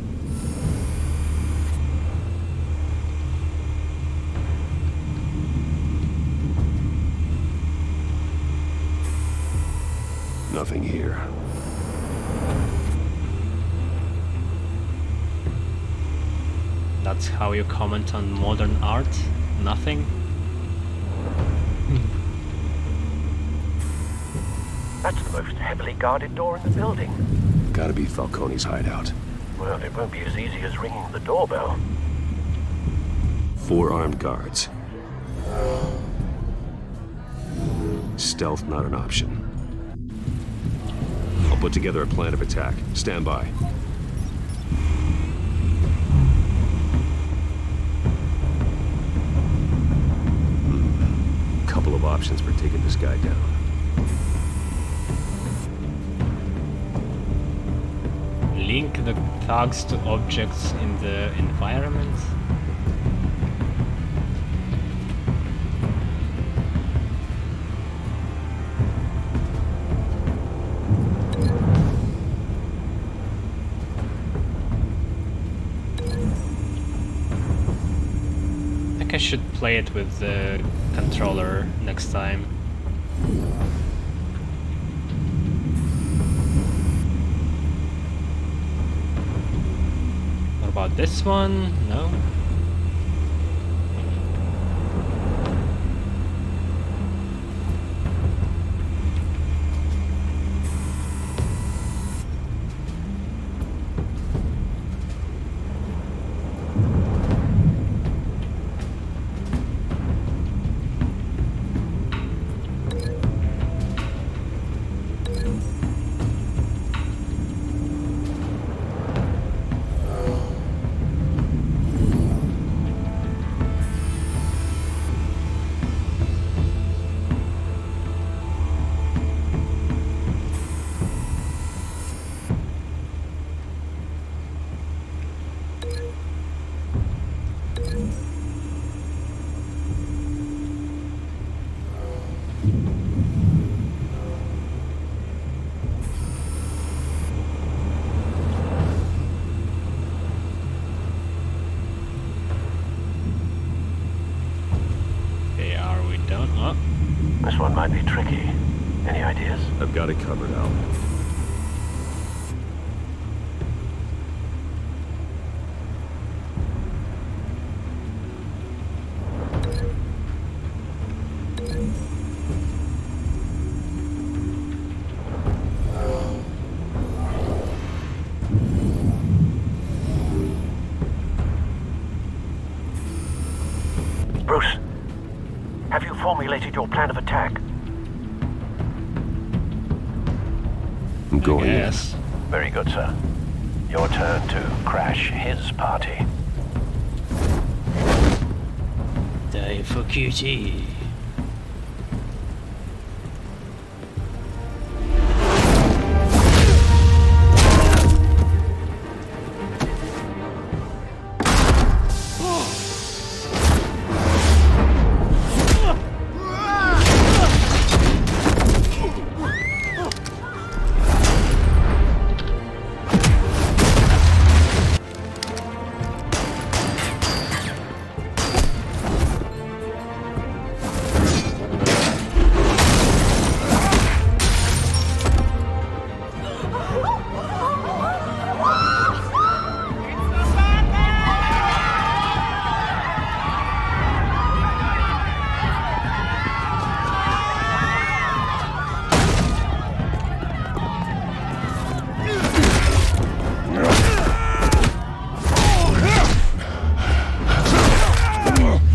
Nothing here. That's how you comment on modern art? Nothing? That's the most heavily guarded door in the building. Gotta be Falcone's hideout. Well, it won't be as easy as ringing the doorbell. 4 armed guards. Stealth not an option. I'll put together a plan of attack. Stand by. Couple of options for taking this guy down. Link the thugs to objects in the environment? I think I should play it with the controller next time. What about this one? No? This one might be tricky. Any ideas? I've got it covered, Al. Bruce, have you formulated your plan of attack? I'm going in. Yes. Very good, sir. Your turn to crash his party. Die for QT.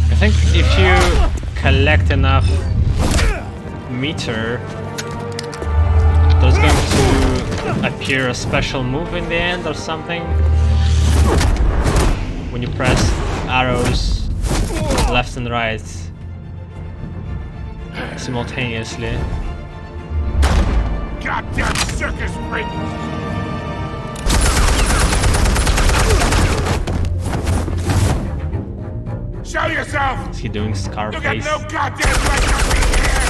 I think if you collect enough meter, there's going to appear a special move in the end or something. When you press arrows left and right simultaneously. Goddamn circus freak! Show yourself! Is he doing Scarface? You got no goddamn right to be here!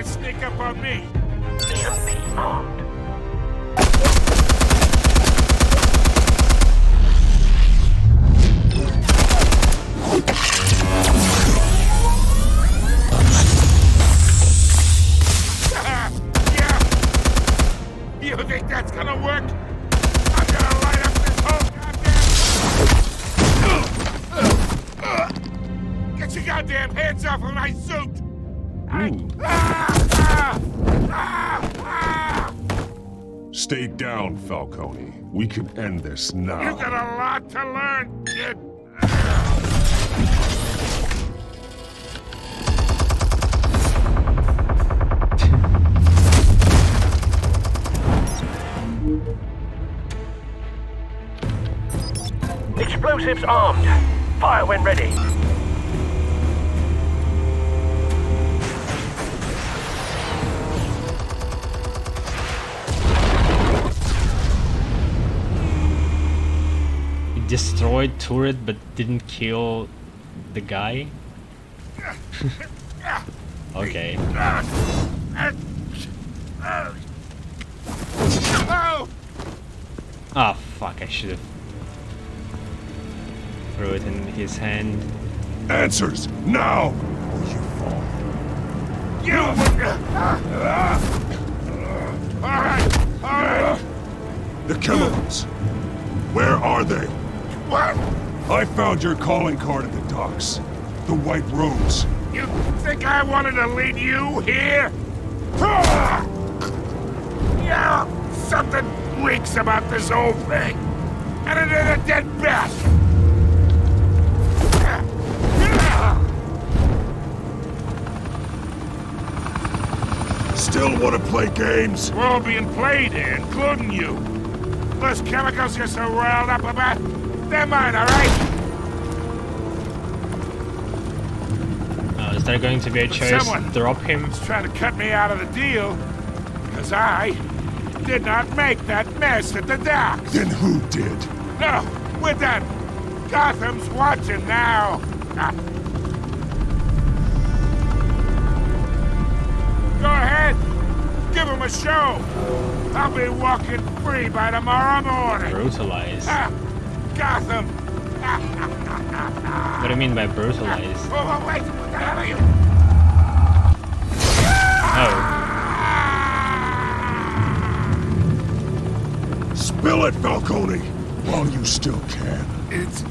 sneak up on me. EMP armed. You think that's gonna work? I'm gonna light up this whole goddamn... Get your goddamn hands off of my suit! Stay down, Falcone. We can end this now. You got a lot to learn, kid. Explosives armed. Fire when ready. He destroyed turret but didn't kill the guy? Okay. Ah, fuck, I should have threw it in his hand. Answers, now! Or you fall. Alright! The chemicals. Where are they? What? I found your calling card at the docks. The White Rose. You think I wanted to lead you here? Yeah, something reeks about this whole thing. And it is a dead bat. Still want to play games? We're all being played here, including you. Those chemicals you're so riled up about, they're mine, all right? Is there going to be a choice Someone to drop him? is trying to cut me out of the deal, because I did not make that mess at the docks. Then who did? No, we're done. Gotham's watching now. Go ahead. Give him a show. I'll be walking free by tomorrow morning. Brutalize. Gotham. What do you mean by brutalize? Oh, wait. What the hell are you? Oh. Spill it, Falcone, while you still can. It's...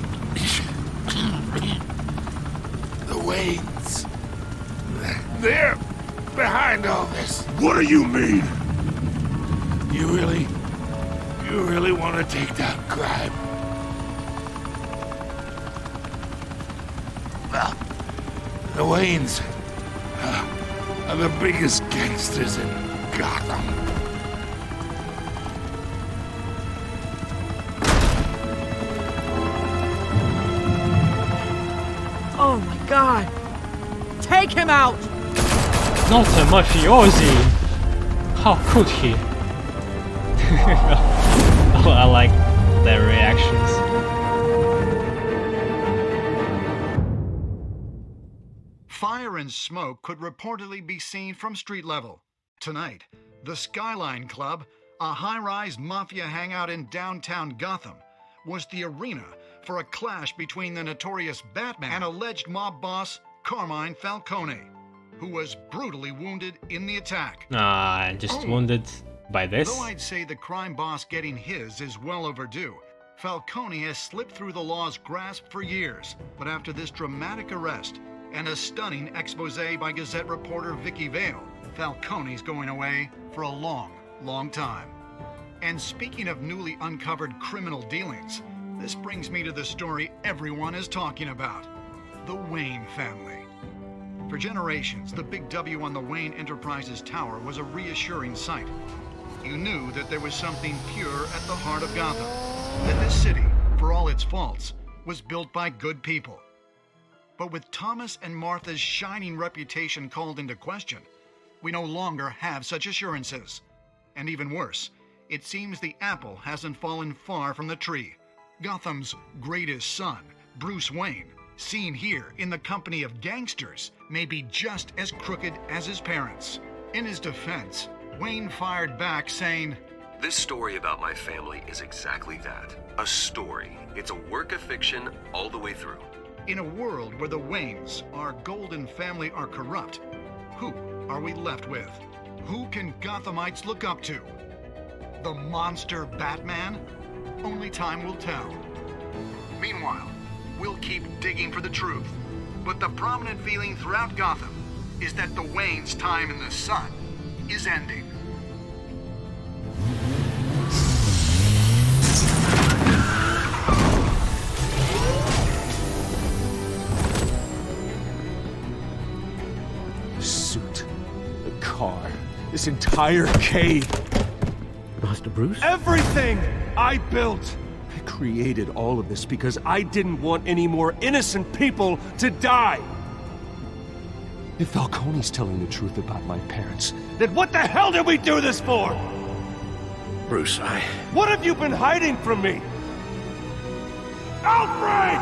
the Waynes. They're behind all this. What do you mean? You really want to take down crime? Well, the Waynes are the biggest gangsters in Gotham. Oh my God! Take him out! Not a mafiosi! How could he? I like their reactions. Fire and smoke could reportedly be seen from street level. Tonight, the Skyline Club, a high-rise mafia hangout in downtown Gotham, was the arena for a clash between the notorious Batman and alleged mob boss Carmine Falcone, who was brutally wounded in the attack. Just wounded by this? Though I'd say the crime boss getting his is well overdue, Falcone has slipped through the law's grasp for years. But after this dramatic arrest and a stunning expose by Gazette reporter Vicky Vale, Falcone's going away for a long, long time. And speaking of newly uncovered criminal dealings, this brings me to the story everyone is talking about: the Wayne family. For generations, the big W on the Wayne Enterprises Tower was a reassuring sight. You knew that there was something pure at the heart of Gotham, that this city, for all its faults, was built by good people. But with Thomas and Martha's shining reputation called into question, we no longer have such assurances. And even worse, it seems the apple hasn't fallen far from the tree. Gotham's greatest son, Bruce Wayne, seen here in the company of gangsters, may be just as crooked as his parents. In his defense, Wayne fired back saying, This story about my family is exactly that. A story. It's a work of fiction all the way through. in a world where the Waynes, our golden family, are corrupt, who are we left with? Who can Gothamites look up to? The monster Batman? Only time will tell. Meanwhile, we'll keep digging for the truth. But the prominent feeling throughout Gotham is that the Waynes' time in the sun is ending. The suit, the car, this entire cave. Master Bruce? Everything I built! I created all of this because I didn't want any more innocent people to die! If Falcone's telling the truth about my parents, then what the hell did we do this for? Bruce, What have you been hiding from me? Alfred!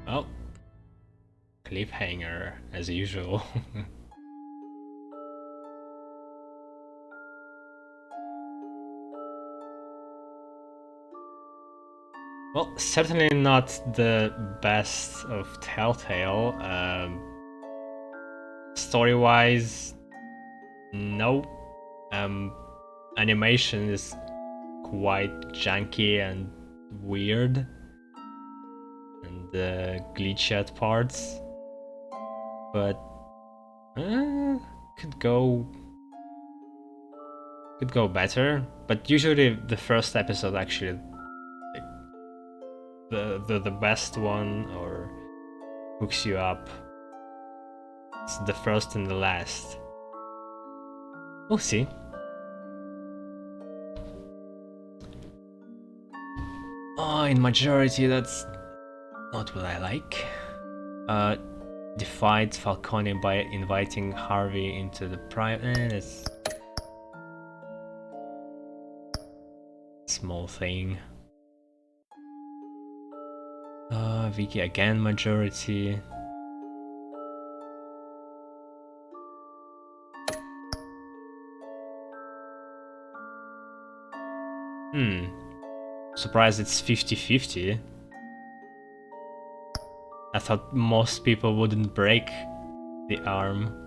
Well, cliffhanger as usual. Well, certainly not the best of Telltale. Story-wise, no. Animation is quite janky and weird, and glitchy at parts. But could go better. But usually the first episode actually. The best one, or hooks you up. It's the first and the last. We'll see. Oh, in majority, that's not what I like. Defied Falcone by inviting Harvey into the private. It's small thing. Vicky again, majority. Surprised it's 50-50. I thought most people wouldn't break the arm.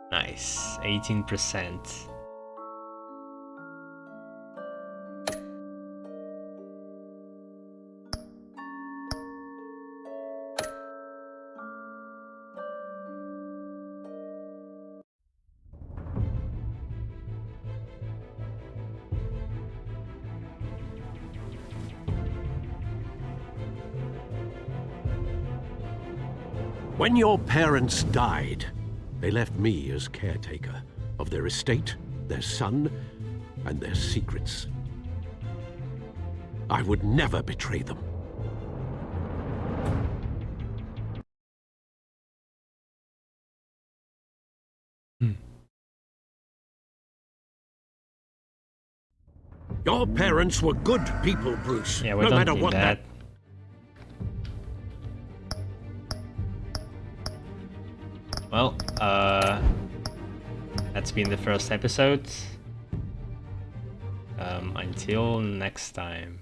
Nice, 18%. When your parents died, they left me as caretaker of their estate, their son, and their secrets. I would never betray them. Your parents were good people, Bruce. Yeah, we no don't matter need what that. Well, that's been the first episode. Until next time.